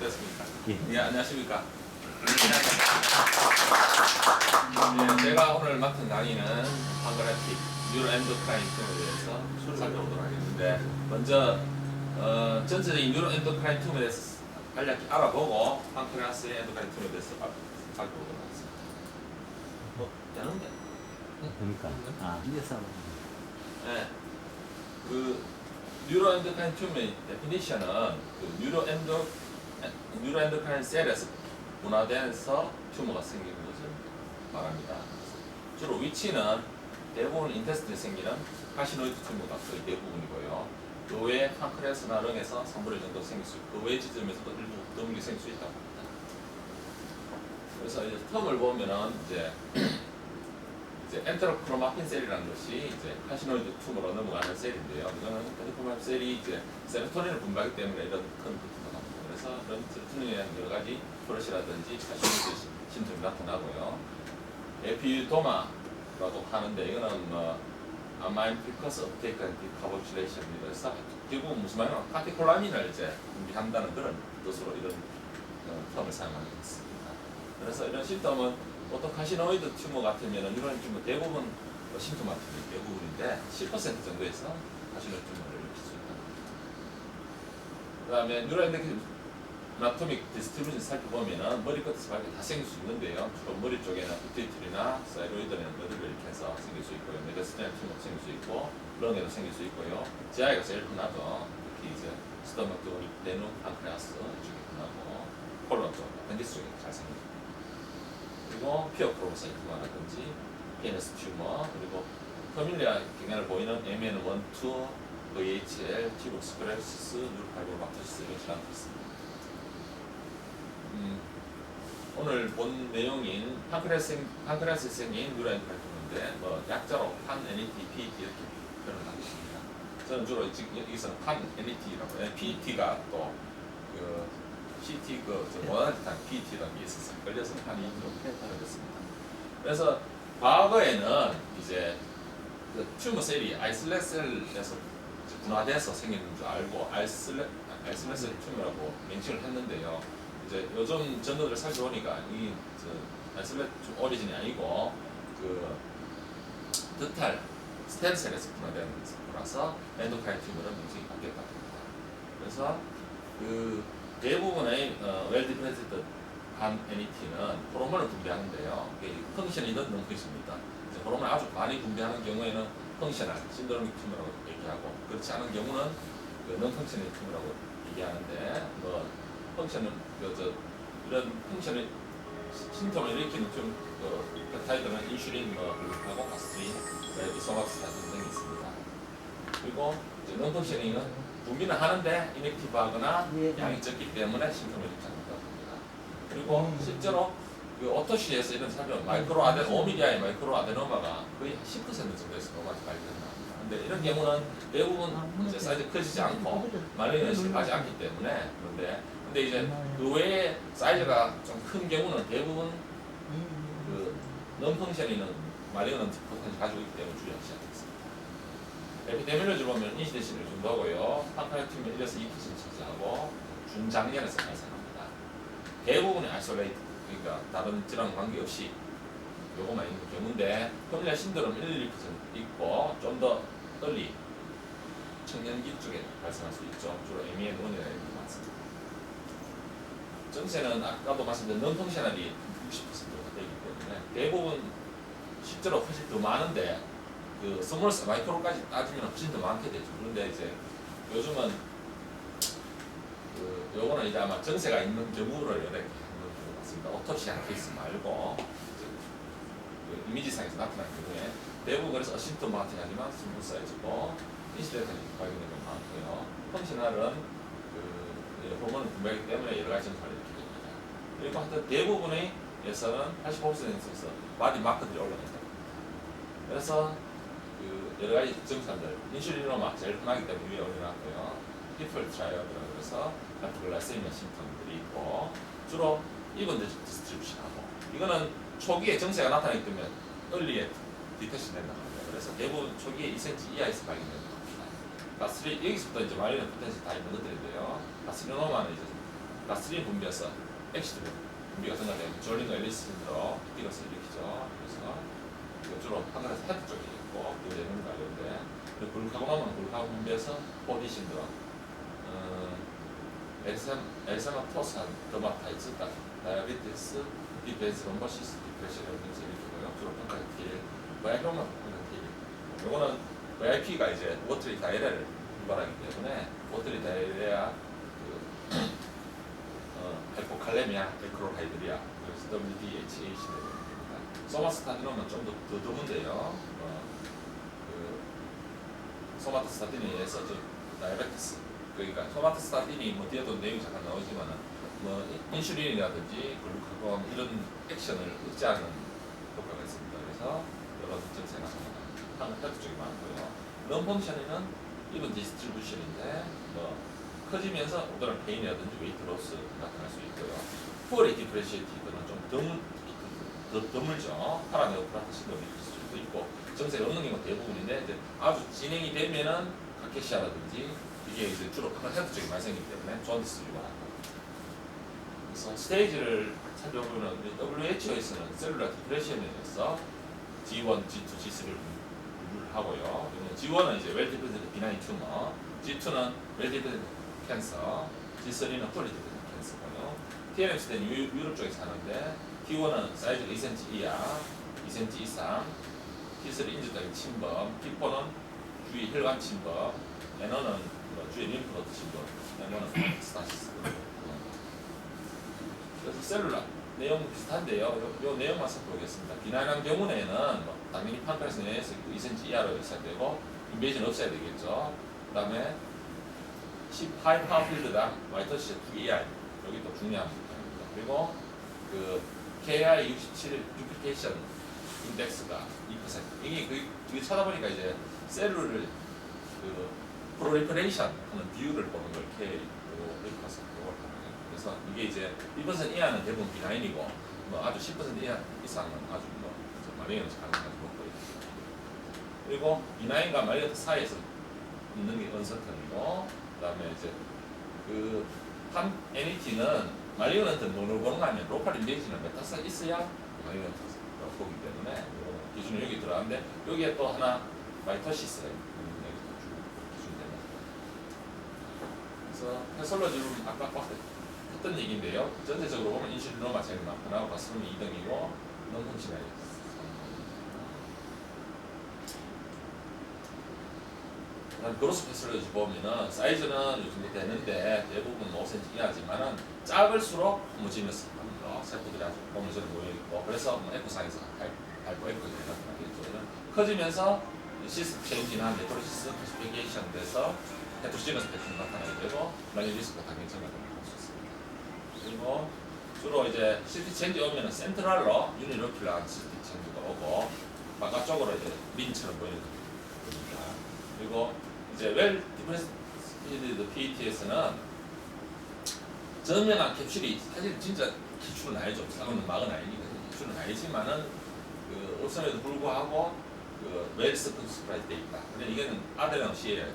됐습니까? 예. 예, 안녕하십니까? 네, 제가 오늘 맡은 강의는 판크레아틱 뉴로엔도크라인 tum에 대해서 살펴보도록 하겠는데, 먼저 전체적인 뉴로엔도크라인 tum에 대해서 간략히 알아보고 판크레아스의 엔도크라인 tum에 대해서 살펴보도록 하겠습니다. 되는데? 그러니까 이어서 네. 그 뉴로엔도크라인 tum의 데피니션은 그 뉴로엔도크라인 셀에서 분화돼서 튜머가 생기는 것을 말합니다. 주로 위치는 대부분 인테스트에 생기는 카시노이드 튜머가 거의 대부분이고요. 그 외에 판크레아스나 령에서 3분의 1 정도 생길 수 있고, 그 외 지점에서도 일부 드물게 생길 수 있다고 합니다. 그래서 이제 텀을 보면은 이제 엔테로크로마틴 셀이라는 것이 이제 카시노이드 튜머로 넘어가는 셀인데요. 이거는 엔테로크로마틴 셀이 이제 세로토닌을 분비하기 때문에 이런 큰 부분이 나옵니다. 그래서 이런 세로토닌에 대한 여러 가지 플러시라든지 카시노이드 심증이 나타나고요. 에피유도마라고 하는데, 이거는 뭐 아마인피커스 업테이크 앤 디카보출레이션입니다. 그래서 결국 무슨 말이냐면 카테콜라민을 이제 분비한다는 그런 뜻으로 이런 텀을 사용하게 됐습니다. 그래서 이런 심텀은 보통 카시노이드 튜머 같으면 이런 튜머 대부분 심토마틱이 대부분인데 10% 정도에서 카시노이드 튜머를 일으킬 수 있다. 그 다음에 뉴로엔도크라인 아나토믹 디스트리뷰션 살펴보면은 머리 끝에서 발끝 다 생길 수 있는데요. 주로 머리 쪽에는 피투이터리나 사이로이드라는 것들을 이렇게 해서 생길 수 있고요. 메가스테인 튜머 생길 수 있고, 런에도 생길 수 있고요. 지하가 제일 흔하죠. 특히 이제 스토마토, 내누, 판크레아스 쪽이 흔하고, 콜론 쪽, 펜디스 쪽이 잘 생깁니다. 그리고 피어크로모사이트마라든지 피에너스 튜머, 그리고 퍼밀리아 경향을 보이는 MN1, 2, VHL, 티록스크레시스, 뉴로파이브로마토시스 이런 질환도 있습니다. 오늘 본 내용인 판크레아스에 생긴 뉴로엔도크라인인데, 뭐 약자로 판-NET, PET 이렇게 표현을 하겠습니다. 저는 주로 여기서는 판-NET라고, PET가 또 그 CT 원하는 듯한 PET라는 게 있었어요. 걸려서 판이 이렇게 표현됐습니다. 그래서 과거에는 이제 그 튜머 셀이 아이솔레 셀에서 분화돼서 생기는 줄 알고 아이솔레 셀 튜머라고 명칭을 했는데요. 이제 요즘 전도들 살펴보니까 이 아이솔레 오리진이 아니고 그 드탈 스템셀에서 분화되는 거라서 엔도크라인 튜머로 명칭이 바뀌었다고 합니다. 그래서 그 대부분의 웰-디펜시드 반 NET는 호르몬을 분비하는데요. 펑셔널이든 non-펑셔널입니다. 호르몬을 아주 많이 분비하는 경우에는 펑셔널, 신드로믹 튜머라고 얘기하고, 그렇지 않은 경우는 non-펑셔널 튜머라고 얘기하는데, 뭐 펑셔널 이런 펑셔널 심통을 일으키는 펩타이드는 인슐린, 하고 가스트린, 이소막스타틴 등이 있습니다. 그리고 non-펑셔널은 분비는 하는데 이넥티브하거나 양이 적기 때문에 심통을 일으키지 않는다고 합니다. 그리고 실제로 그 오토시에서 이런 살펴보면 오미디아의 마이크로 아데노마가 거의 10% 정도에서 노마가 발견된다 합니다. 근데 이런 경우는 대부분 이제 사이즈 커지지 않고 말리는 실하지 않기 때문에, 근데 이제 그 외에 사이즈가 좀 큰 경우는 대부분 그 non-펑셔널은 말리는 포텐을 가지고 있기 때문에 주의하셔야 되겠습니다. 에피데미올로지를 보면 인시덴시를 준다고요. 판크레아틱 튜머 1에서 2%를 차지하고 중장년에서 발생합니다. 대부분이 아이솔레이트, 그러니까 다른 질환 관계없이 요거만 있는 경우인데, 퍼밀리아 신드롬 1, 2% 있고 좀 더 빨리 청년기 쪽에 발생할 수 있죠. 주로 MEN1이라는 게 많습니다. 전체는 아까도 말씀드린 non-펑셔널이 60%가 되기 때문에 대부분 실제로 훨씬 더 많은데, 그 스몰 마이크로까지 따지면 훨씬 더 많게 되죠. 그런데 이제 요즘은 요거는 이제 아마 전세가 있는 경우를 이렇게 하는 것 같습니다. 오토시한 케이스 말고 그 이미지상에서 나타난 경우에 대부분 그래서 어심토마틱하지만 스몰 사이즈고 인시덴트가 발견되는 건 많고요. 펑셔널은 그 호르몬을 분비하기 때문에 여러 가지 증상을 일으키게 됩니다. 그리고 하여튼 대부분의 예서는 85%에서 바디 마커들이 올라간다. 그래서 그 여러 가지 증상들, 인슐린오마 제일 흔하기 때문에 위에 올려놨고요. 히플 트라이어드라고 해서 하이퍼글라세미아 심통들이 있고, 주로 이번 디스트리뷰션하고, 이거는 초기에 증세가 나타나기 때문에 얼리에 디텍션 된다고 합니다. 그래서 대부분 초기에 2cm 이하에서 발견된다고 합니다. 가스리 여기서부터 이제 말리는 포텐시 다 있는 것들인데요. 가스리노마는 이제 가스린 분비에서 엑시드 분비가 증가되면 졸린 앨리스 힘들어 뛰어서 일으키죠. 그래서 이거 주로 판가라스 헤드 쪽에 있고 그 내용과 관련돼. 그리고 글루카곤하면 글루카곤 분비에서 보디 신드롬, 엘사마토산, 더마타이즈, 다이아베티스, 디펜스 럼버시스, 디프레션 이런 것을 일으키고요. 주로 판가라스 바이오만 판가라스. 요거는 VIP가 이제 워터리 다이레를 유발하기 때문에 워터리 다이레아 하이포칼레미아, 에크로하이드리아, 그래서 WDHAC입니다. 소마스타틴은 좀 더 드문데요. 소마토스타틴에 의해서 다이아베티스, 그러니까 소마토스타틴이 뭐 뒤에도 내용이 잠깐 나오지만은 뭐 인슐린이라든지 글루카곤 이런 액션을 억제하는 효과가 있습니다. 그래서 여러 증세가 나타납니다. 헤드 쪽이 많고요. 런 펑션에는 이번 디스트리뷰션인데 뭐 커지면서 어떤 페인이라든지 웨이트 로스 나타날 수 있고요. 푸어리 디프레시에이티드는 좀 드물죠. 파라네오플라트 신경이 있을 수도 있고 증세가 없는 경우가 대부분인데 이제 아주 진행이 되면은 카케시아라든지 이게 이제 주로 헤드 쪽이 발생이기 때문에 존디스를 유발합니다. 그래서 스테이지를 살펴보면 WHO에서는 셀룰라 디프레션에 의해서 G1, G2, G3를 하고요. G1은 이제 웰 디펜드 비나인 튜머, G2는 웰 디펜드 캔서, G3는 폴리 디펜드 캔서고요. TNF는 유럽 쪽에 사는데 T1은 사이즈가 2cm 이하, 2cm 이상, T3 인지적인 침범, T4는 주위 혈관 침범, N1은 주위 림프노드 침범, N1은 스타시스. 그래서 셀룰라 내용 비슷한데요. 요 내용만 살펴보겠습니다. 비나인한 경우에는 뭐 당연히 판가라스 내에서 2cm 이하로 있어야 되고 인베이션 없어야 되겠죠. 그 다음에 18 파워필드당 와이터시 2 이하 여기 또 중요한 부분입니다. 그리고 그 KI 67 듀플리케이션 인덱스가 2%. 이게 그게 찾아보니까 이제 셀룰을 그 프롤리퍼레이션 하는 비율을 보는 걸 K 그래서 이게 이제 1% 이하는 대부분 비나인이고 뭐 아주 10% 이하 이상은 아주 뭐 말리언 가능한 것도 있고 그리고 비나인과 말리언 사이에서 있는 게 언서턴이고 그다음에 이제 그 한 NET는 말리언한테 뭐를 보는 거 아니면 로컬 인베이션을 메타사 있어야 말리언한테 보기 때문에 기준이 여기 들어가는데 여기에 또 하나 마이토시스가 기준됩니다. 그래서 패솔로지를 아까 했던 얘기인데요. 전체적으로 보면 인슐린노마 제일 많고 가스롬이 2등이고 넘hun치가 그로스 패스로지 보면은 사이즈는 요 정도 되는데 대부분 5cm 이하지만은 작을수록 호모지너스 합니다. 세포들이 아주 호모지너스 모여있고 그래서 뭐 에코상에서 발포 에코가 나타나겠죠. 커지면서 시스 체인지나 메트로시스 스피게이션 돼서 헤토지너스 패턴이 나타나게 되고 라인 리스크가 당연히 증가됩니다. 그리고 주로 이제 시티 체인지 오면은 센트럴로 유니로큘러한 시티 체인지가 오고 바깥쪽으로 이제 린처럼 보이는 겁니다. 그리고 이제 웰 디프레스드 PET에서는 전면한 캡슐이 사실 진짜 캡슐은 아니죠. 싸우는 막은 아니니까 캡슐은 아니지만은 그 없음에도 불구하고 그 웰 스프라이트 돼 있다. 근데 이거는 아데노시에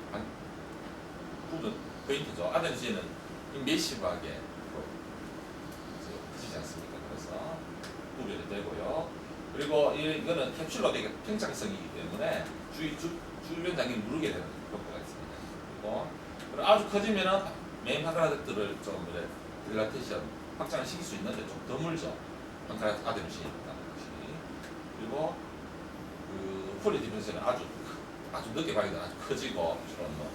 부분 포인트죠. 아데노시에는 인베이시브하게 크지 않습니까? 그래서 구별이 되고요. 그리고 이거는 캡슐로 되게 팽창성이기 때문에 주변 장기를 누르게 되는 효과가 있습니다. 그리고 아주 커지면은 메인 판크라스들을 좀 딜라테이션 확장을 시킬 수 있는데 좀 드물죠. 판크라스 아데노신이니까. 그리고 그 폴리 디펜션은 아주 늦게 발견돼 아주 커지고 그런 뭐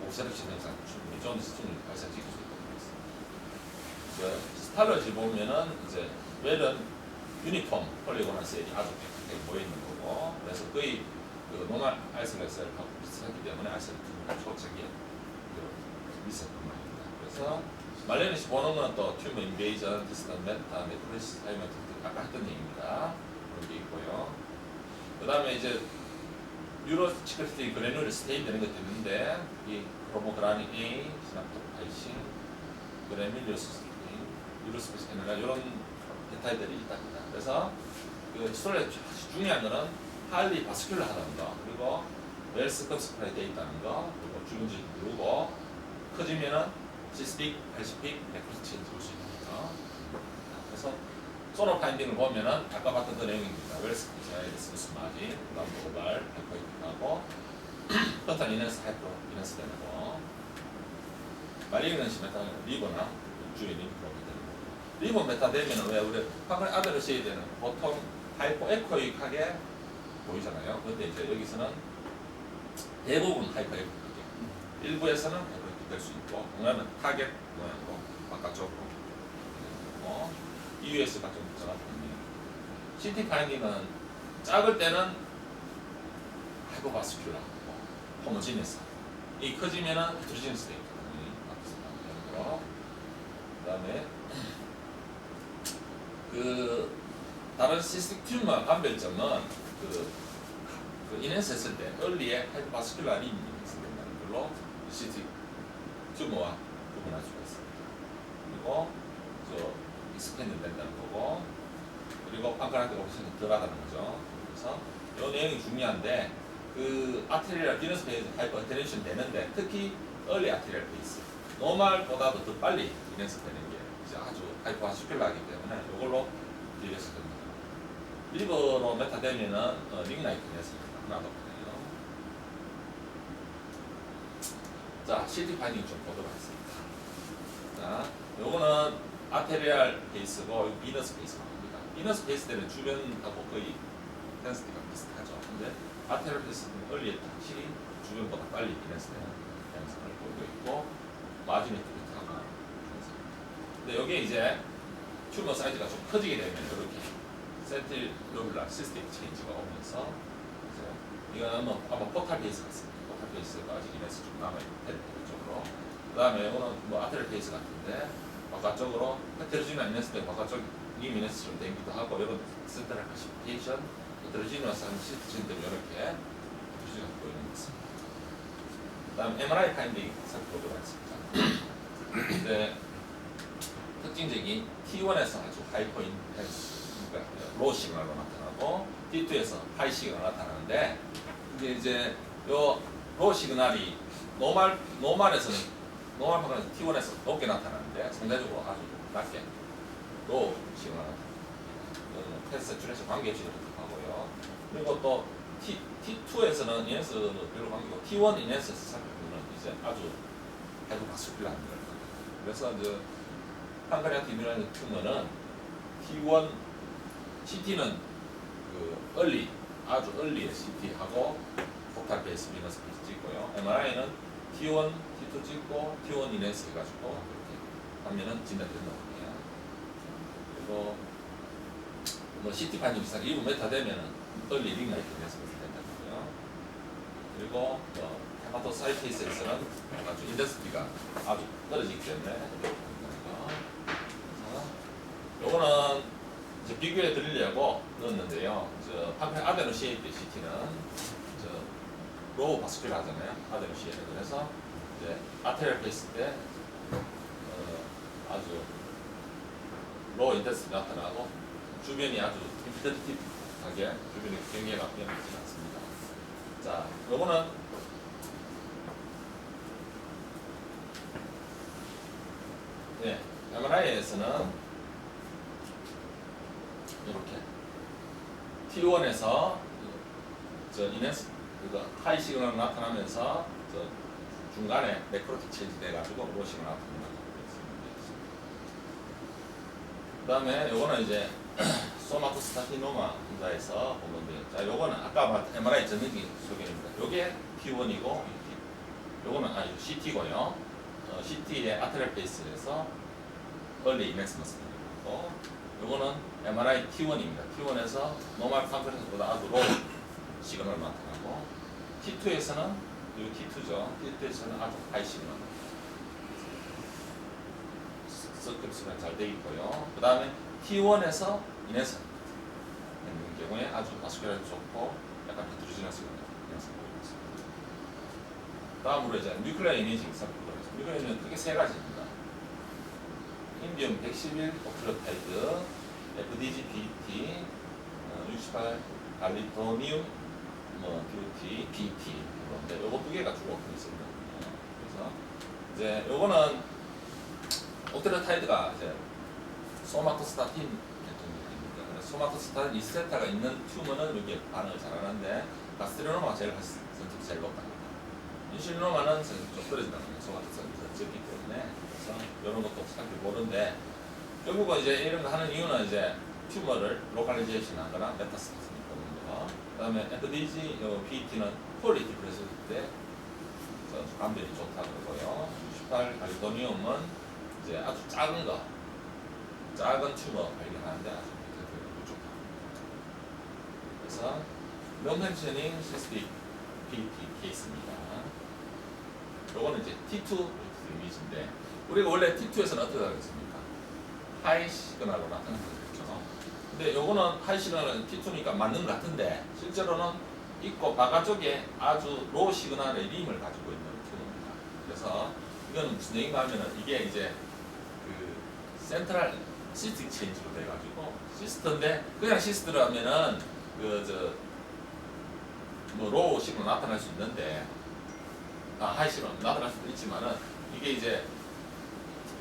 옵세렉션 현상 충분히 좋은 시스템을 발생시킬 수 있다고 했습니다. 스탈러지 보면은 이제 웰은 유니폼 폴리고널 셀이 아주 깨끗하게 모여 있는 거고 그래서 거의 그 노멀 알셀 셀하고 비슷하기 때문에 알셀 튜머가 초창기에 있었던 말입니다. 그래서 말레니시 보는 건 또 튜머 인베이전, 디스턴 메타, 메트로시스 타이먼트 아까 했던 얘기입니다. 그런 게 있고요. 그 다음에 이제 유로치크리스틱 그래놀이 스테인 되는 것도 있는데 이 크로모그라닌 A, 시납토파이신, 그래밀리오스 유로스페이스 캐널라 이런 페타이들이 있답니다. 그래서 그 치솔에 중요한 거는 하일리 바스큘러하다는 거 그리고 웰스 컵스프라이 돼 있다는 거 그리고 주근지 누르고 커지면은 시스픽, 펠시픽, 매크로 체인지 볼 수 있는 거죠. 그래서 소너 파인딩을 보면은 아까 봤던 그 내용입니다. 웰스 디자인 스무스 마진, 그다음 도발, 하이퍼이픽하고 컨탄 이너스 하이퍼 이너스 되는 거. 말리그넌시 메타 리버나 주의 링크로 되는 거. 리버 메타 되면은 왜 우리 방금 아들을 써야 되는 보통 하이퍼 에코익하게 보이잖아요. 근데 이제 여기서는 대부분 하이퍼 에코익. 일부에서는 하이퍼 될 수 있고, 그러면 타겟 모양으로 바깥쪽으로. EUS가 좀 복잡합니다. CT 파인딩은 작을 때는 하이퍼바스큘라, 호모지니스. 이 커지면은 헤테로지니스 되어 있거든요. 그다음에 그 다른 시스틱 튜머 감별점은 그 인핸스 했을 때 얼리에 하이퍼바스큘라 림이 있는다는 걸로 시스틱 튜머와 구분할 수가 있습니다. 그리고 익스펜드 된다는 거고, 그리고 판카라티가 훨씬 덜하다는 거죠. 그래서 이 내용이 중요한데, 그 아테리얼 비너스 페이지 하이퍼 테렌션 되는데, 특히 얼리 아테리얼 페이스 노멀보다도 더 빨리 비너스 되는 게 이제 아주 하이퍼바스큘라하기 때문에 이걸로 비너스 됩니다. 리버로 메타 되면은 링라이트 비너스가 나도 거든요. 자, CT 파인딩 좀 보도록 하겠습니다. 자, 요거는 아테리얼 페이스고 비너스 페이스가 나옵니다. 비너스 페이스 때는 주변하고 거의 덴시티가 비슷하죠. 근데 아테리얼 페이스는 얼리에 확실히 주변보다 빨리 비너스 되는 현상을 보이고 있고, 마진이 뚜렷하고. 근데 여기에 이제 튜머 사이즈가 좀 커지게 되면 이렇게 센트로블라 시스템 체인지가 오면서 이제 이거는 뭐 아마 포탈 페이스 같습니다. 포탈 페이스가 아직 이면서 좀 남아있는 쪽으로. 그 다음에 이거는 뭐 아테리얼 페이스 같은데 바깥쪽으로 헤테로지니얼 이너스 때 바깥쪽 이미너스처럼 되기도 하고, 이런 센터럴 클래시피케이션, 헤테로지니얼스 하는 시스템 때문에 이렇게 표시가 보이는 것 같습니다. 다음 MRI 파인딩 살펴보도록 하겠습니다. 이제 특징적인 T1에서 아주 하이퍼 인텐스, 그러니까 로우 시그널로 나타나고, T2에서 하이 시그널로 나타나는데, 이제 요 로우 시그널이 노멀에서는 노멀 파트는 T1에서 높게 나타나는데 상대적으로 아주 낮게 로우 시그널 나타납니다. 패스 세츄레이션 관계없이 이렇게 하고요. 그리고 또 T2에서는 이네스는 별로 관계고 T1 이네스에서 살펴보면 이제 아주 하이퍼바스큘라한 거예요. 그래서 이제 판카리아티 미라는 튜머는 T1 CT는 그 얼리 아주 얼리의 CT하고 포탈 베이스 비너스 베이스 찍고요. MRI는 T1 T2 찍고 T1 이네스 해가지고 이렇게 하면은 진단된다고 해요. 그리고 뭐 CT 판정 비슷하게 2분 메타 되면은 얼리 링라이트 이네스가 된다고요. 그리고 헤마토사이티스에서는 아주 인더스티가 아주 떨어지기 때문에 이렇게 요거는 이제 비교해 드리려고 넣었는데요. 저 판페 아데노시에이트 CT는 저 로우 바스큘라 하잖아요. 아데노시에이트. 그래서 이제 아테리얼 페이스 때 아주 로우 인텐시티 나타나고 주변이 아주 인피니티브하게 주변의 경계가 변하지 않습니다. 자, 요거는 네, MRI에서는 이렇게 T1에서 저 이네스 그러니까 하이 시그널 나타나면서 저 중간에 네크로틱 체인지 돼가지고 로 시그널 나타납니다. 그다음에 요거는 이제 소마토스타티노마 환자에서 보면 돼요. 자, 요거는 아까 말한 MRI 전등기 소견입니다. 요게 T1이고 요거는 CT고요. CT의 아테리얼 페이스에서 얼리 이넥스머스입니다. 요거는 MRI T1입니다. T1에서 노멀 컴프레서보다 아주 로우 시그널 나타나고, T2에서는 요 T2죠. T2에서는 아주 하이 시그널. 서클스가 잘 되어 있고요. 그 다음에 T1에서 이네스 있는 경우에 아주 바스큘라리 좋고 약간 헤테로지너스 시그널 보이고 있습니다. 다음으로 이제 뉴클리어 이미징 살펴보도록 하겠습니다. 뉴클리어 이미징은 크게 세 가지입니다. 인디움 111 오클로타이드, FDG PET, 68 갈리토니움 뷰티 BT. 그런데 요거 두 개가 주로 있습니다. 그래서 이제 요거는 옥테르타이드가 이제 소마토스타틴 계통입니다. 소마토스타틴 리세타가 있는 튜머는 여기에 반응을 잘하는데 가스트리노마가 제일 선택이 제일 높다. 인슐리노마는 좀 떨어진다는 거예요. 소마토스타틴이 적기 때문에. 그래서 이런 것도 살펴보는데 결국은 이제 이런 거 하는 이유는 이제 튜머를 로컬리제이션 하거나 메타스타틴이 보는 거. 그 다음에 엔드디지 PET는 퀄리티 그랬을 때 감별이 좋다고 그러고요. 68 갈리도니움은 이제 아주 작은 거, 작은 튜머 발견하는데 아주 좋다. 그래서 명펜셔닝 시스틱 PET 케이스입니다. 요거는 이제 T2 이미지인데 우리가 원래 T2에서는 어떻게 하겠습니까? 하이 시그널로 나타나는 거죠. 근데 요거는 하이 시그널은 T2니까 맞는 것 같은데 실제로는 있고 바깥쪽에 아주 로우 시그널의 림을 가지고 있는 튜머입니다. 그래서 이건 무슨 얘기가 하면은 이게 이제 그 센트럴 시스틱 체인지로 돼가지고 시스트인데 그냥 시스트라면은 뭐 로우 시그널 나타날 수 있는데 하이 시그널 나타날 수도 있지만은 이게 이제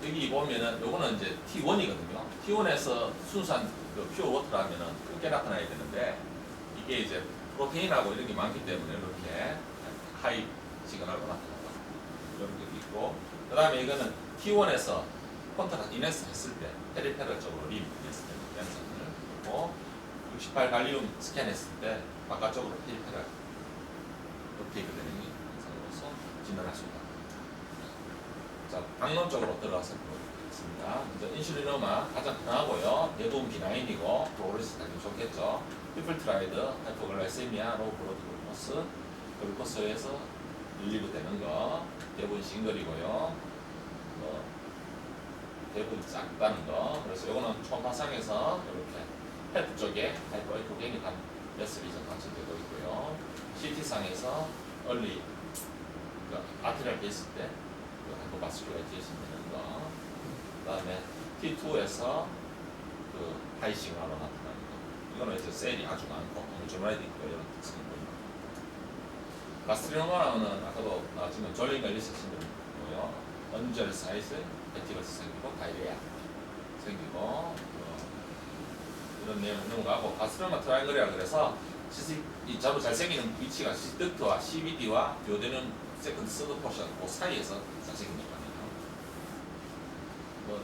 여기 보면은 요거는 이제 T1이거든요. T1에서 순수한 그 퓨어 워터라면은 크게 나타나야 되는데 이게 이제 프로테인하고 이런 게 많기 때문에 이렇게 하이 시그널로 나타난다. 이런 게 있고 그 다음에 이거는 T1에서 콘트라스트 인핸스 했을 때 페리페럴 쪽으로 림 인핸스 양상을 그리고 68 갈리움 스캔 했을 때 바깥쪽으로 페리페럴 업테이크 되는 양상으로서 진단할 수 있다. 자, 방론적으로 들어가서 보겠습니다. 먼저 인슐리노마 가장 흔하고요. 대부분 비나인이고 프로그레스 당연히 좋겠죠. 피플트라이드, 하이포글라이세미아, 로우 블러드 글루코스, 글루코스에서 릴리브 되는 거 대부분 싱글이고요. 대부분 작다는 거. 그래서 이거는 초음파상에서 이렇게 헤드 쪽에 하이퍼에코게닉한 레슬이 좀 관찰되고 있고요. CT상에서 얼리 아트리얼 베이스 때 하이퍼바스큘라이제이션 되는 거. 그 다음에 T2에서 그 하이싱으로 나타나는 거. 이거는 이제 셀이 아주 많고 오므조라이드 있고 이런 특성이 보입니다. 가스트리노마는 아까도 나왔지만 졸린 갈리스 신드롬이고요. 언젤 사이즈, 베티버스 생기고 다이레아 생기고 이런 내용을 넘어가고 가스트리노마 트라이앵글이라 그래서 이 자로 잘생기는 위치가 시스트와 CBD와 듀오데듐 세컨드 서드 포션 그 사이에서 잘생긴 거거든요.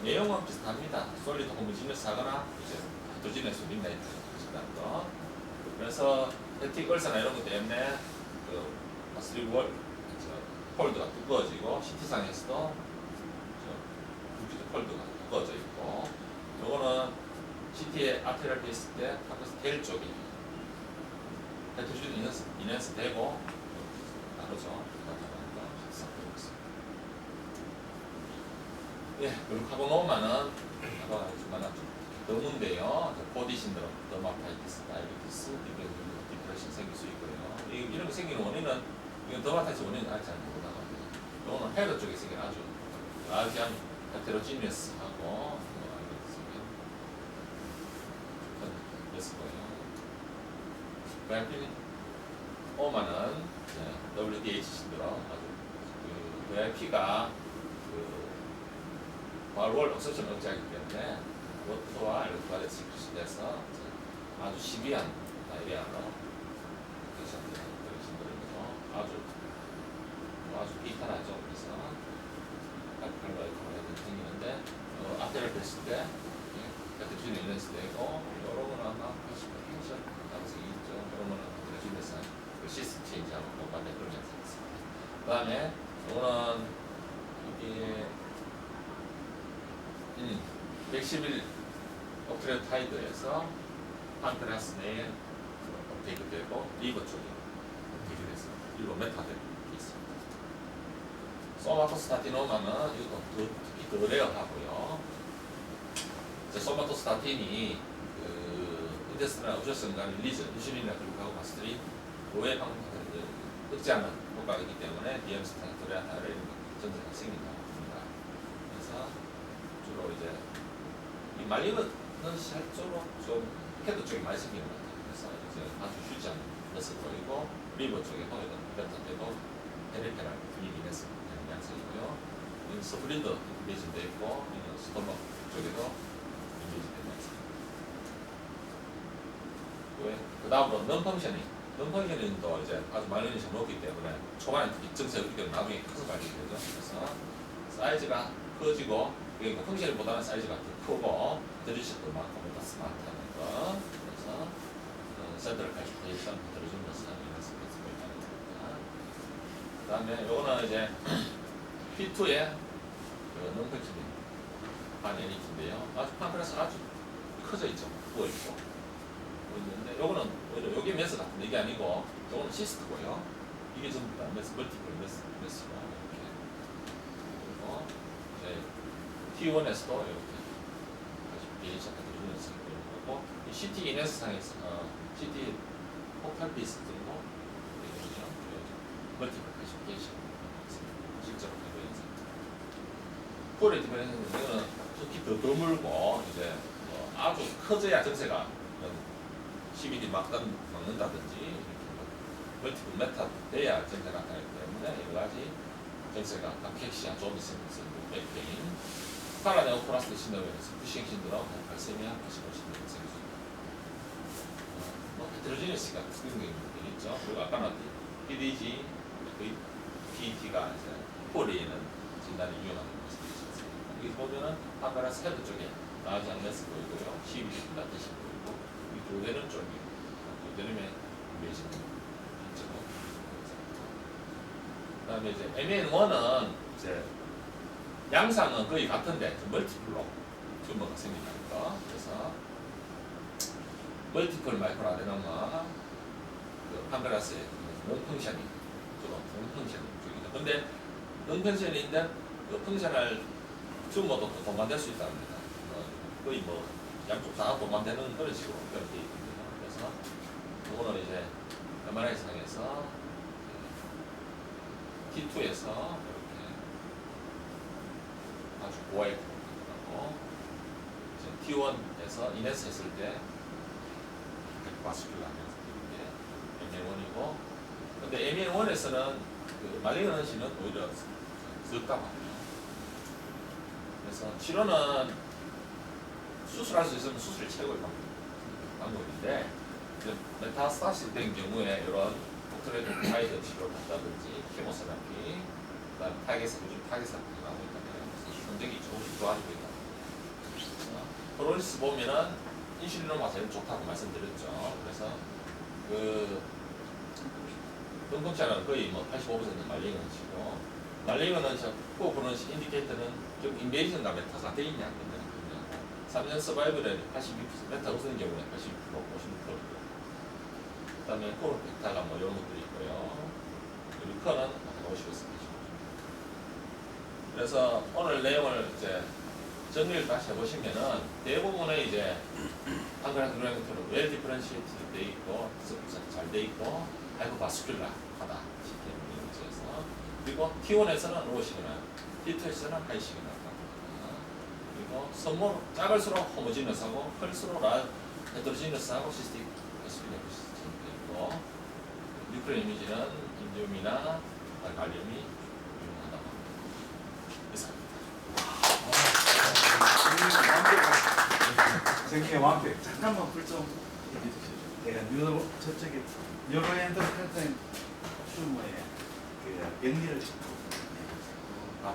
내용은 비슷합니다. 솔리드 호모지니어스 하거나 이제 헤테로지니어스 린라이트 하시다는 거. 그래서 패틱 얼사나 이런 것 때문에 그 스리월 폴드가 두꺼워지고 CT상에서도 굵기도 폴드가 두꺼워져 있고 요거는 CT의 아테리얼 베이스 때 파크스 테일 쪽이 헤테로지니어 인핸스 되고 다르죠. 예, 그리고 카보노마는 아까 말한 드문데요. 보디 신드롬, 더마타이티스, 다이비티스, 디프레션 생길 수 있고요. 이런 거 생기는 원인은 이건 더마타이티스 원인은 아직 잘 모르다거든요. 이거는 헤드 쪽에 생긴 아주 라지한 헤테로지니어스하고 그랬을 거예요. VIP는 오마는 WDH 신드롬, 아주 그 VIP가 월 옵션 억제하기 때문에 워터와 이렇게 시크릿돼서 아주 시비한 다이레아로 아주 비탄하죠. 그래서 갈바이크가 생기는데 앞에를 뺐을 때 그때 주인 일렌스 되고 여러 번 아마 80% 가능성이 있죠. 여러 번은 주인에서 시스템 체인지하고 똑같은 그런 현상이 있습니다. 그 다음에 이거는 이게 111 옥트레타이드에서 판크라스 내에 업데이트 되고 리버 쪽에 업데이트 돼서 리버 메타되고 있습니다. 소마토스타틴오마는 이것도 특히 더 레어하고요. 소마토스타틴이 그 인테스트나 우주성간 릴리즈, 인슐린이나 글루카고 가스들이 로에 방법을 억제하는 효과가 있기 때문에 디엠스타토레아타를 전제가 생긴다고 합니다. 그래서 주로 이제 이 말리는 실제로 좀 헤드 쪽에 많이 생기는 것 같아요. 그래서 이제 아주 쉽지 않은 것을 보이고 리버 쪽에 통해서 메타되고 페리페랄 분위기에서 되는 양상이고요. 스프린더 인베이션 되어 있고 이는 스토머 쪽에도 인베이션 되어 있습니다. 그 다음으로 non-functioning도 이제 아주 말년이 잘 높기 때문에 초반에 특히 증세가 크기 때문에 나중에 커서 발견이 되죠. 그래서 사이즈가 커지고 그러니까 펑션보다는 사이즈가 더 크고 드리셔도 많고 보다 스마트한 거. 그래서 센트럴 캐시피케이션 들어주는 것은 이런 스페이스가 있다는 겁니다. 그 다음에 요거는 이제 P2의 non-functioning 반 NET인데요. 아주 판크라스 아주 커져 있죠. 부어 있고. 있는데 요거는 오히려 요게 메스 같은데 이게 아니고 요거는 시스트고요. 이게 전부 다 메스 멀티플 메스고 이렇게. 그리고 이제 T1에서도 이렇게 비행샷 같은 이런 식으로 되고 이 CT 인에스 상에서 CT 포탈 피스 등도 되거든요. 멀티플 캐시피케이션 실제로 되고 있는 상태. 폴의 디펜스는 이거는 특히 더 드물고 이제 아주 커져야 증세가 CBD 막는다든지 멀티플 메타 돼야 증세가 나타나기 때문에 여러 가지 증세가 각객시아, 존슨슨, 백페인, 파라네오 플라스틱 신드롬에서 부시행 신드롬, 발세미아, 파시모 신드롬 생깁니다. 헤테로지니스가 특징이 있죠. 그리고 아까는 PDG, PET가 이제 폴리에는 진단이 유용한 것을 드리셨습니다. 여기 보면은 판가라스 헤드 쪽에 나오지 않는 메스 보이고요. CBD 라테시 보이고 이 교대는 쪽이 교대름의 이미지는 있죠. 그 다음에 이제 MN1은 이제 양상은 거의 같은데 멀티플로 튜머가 생긴다니까. 그래서 멀티플 마이크로 아데노마 그 판가라스의 non-functioning 주로 non-functioning 쪽이죠. 근데 non-functioning인데 그 펑셔널 튜머도 동반될 수 있답니다. 거의 뭐 양쪽 다 동반되는 그런 식으로 되어 있습니다. 그래서 이거는 이제 MRI 상에서 T2에서 이렇게 아주 고와의 하고 T1에서 이네스 했을 때 바스큘라 이게 MN1이고 근데 MN1에서는 그 말리그넌시는 오히려 적다고요. 그래서 치료는 수술할 수 있으면 수술이 최고의 방법인데 메타스타시 된 경우에 이런 독트레이드 치료를 한다든지 케모세라피 그다음 요즘 타겟세라피가 나오고 있다면 성적이 조금씩 좋아지고 있다. 프로리스 보면은 인슐린로마 제일 좋다고 말씀드렸죠. 그래서 그 등pun자는 거의 뭐 85% 말리그넌시고 말리그넌시 후보는 인디케이터는 좀 인베이전과 메타가 돼 있냐 3년 서바이벌에 82% 메타 없는 경우에 80% 50%고 그 다음에 코로펙타가 뭐 이런 것들이 있고요. 리커는 50에서 80%. 그래서 오늘 내용을 이제 정리를 다시 해보시면은 대부분의 이제 판그라스 그라이언트는 웰 디퍼런시에이트 돼 있고 잘 돼 있고 하이퍼바스큘라 하다 시스템 문제에서 그리고 T1에서는 로우시그널 T2에서는 하이시그널 그리고 선모 작을수록 호모지너스하고 클수록 헤테로지너스하고 시스틱 에스피드 시스템이 있고 뉴클레 이미지는 인디움이나 갈리움이 유용하다고 합니다. 선생님 완벽. 잠깐만 불 좀 해주시죠. 저쪽에 뉴로엔도크라인 튜머의 그 병리를 짚고.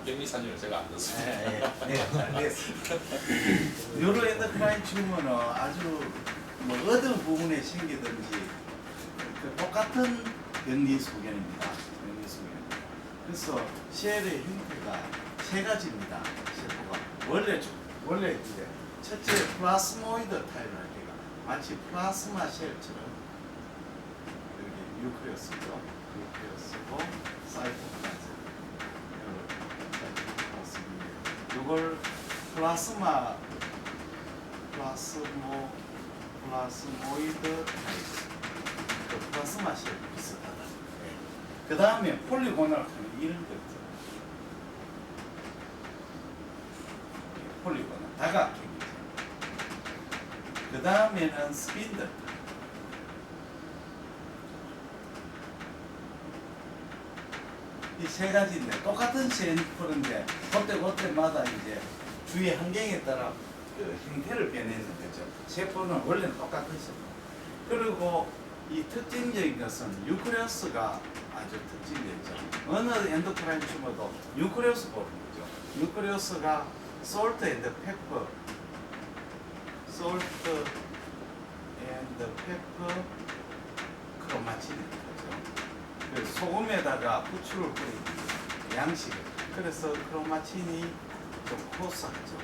병리 사진을 제가 안 넣었습니다. 네, 잘 됐습니다. 뉴로엔도크라인 튜머는 아주 뭐 어떤 부분에 생기든지 그 똑같은 병리 소견입니다. 병리 소견. 그래서 셀의 형태가 세 가지입니다. 세포가 원래 이제 첫째 플라스모이드 타입을 할 때가 마치 플라스마 셀처럼 여기 뉴클레어스죠. 뉴클레어스고 사이토플라즘 이걸 플라스모이드 타입 그 플라스마 셀 비슷하다. 그 다음에 폴리고널 이런 거 있죠. 폴리고널 다각형이죠. 그 다음에는 스핀들. 이 세 가지인데 똑같은 샘플인데 그때마다 이제 주위 환경에 따라 그 형태를 변해는 거죠. 세포는 원래는 똑같은 세포. 그리고 이 특징적인 것은 뉴클레우스가 아주 특징적이죠. 어느 엔도크라인 튜머도 뉴클레우스 보는 거죠. 뉴클레우스가 솔트 앤드 페퍼, 솔트 앤드 페퍼 크로마틴인 거죠. 그래서 소금에다가 후추를 뿌리는 양식. 그래서 크로마틴이 좀 코스하죠.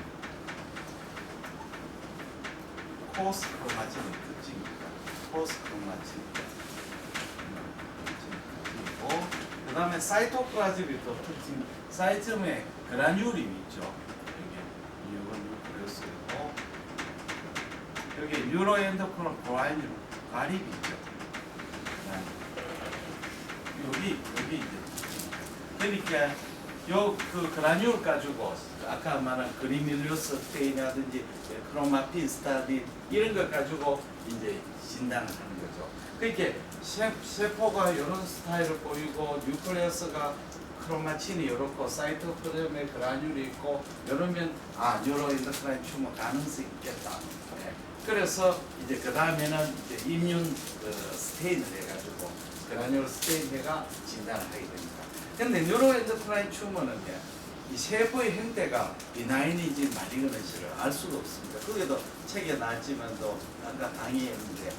코스 크로마틴의 특징입니다. 코스 크로마틴. 특징이고, 그 다음에 사이토플라즘이 또 특징. 사이점에 그라듈이 있죠. 여기 이건 뉴클레우스이고, 여기 뉴로엔도크론 프라임으로 가립이 있죠. 여기 이제 그러니까 요 그 그라듈 가지고 아까 말한 그리밀리우스 스테인이라든지 크로마틴 스타딘 이런 걸 가지고 이제 진단을 하는 거죠. 그러니까 세포가 이런 스타일을 보이고 뉴클레우스가 크로마틴이 이렇고 사이토플ազմ에 그라듈이 있고 이러면 뉴로엔도크라인 튜머 가능성이 있겠다. 네. 그래서 이제 그 다음에는 이제 이뮨 스테인을 해가지고 그라듈 스테인해가 진단을 하게 됩니다. 근데 뉴로엔도크라인 튜머는 이 세포의 형태가 비나인인지 말리그넌지를 알 수가 없습니다. 그게도 책에 나왔지만도 아까 강의했는데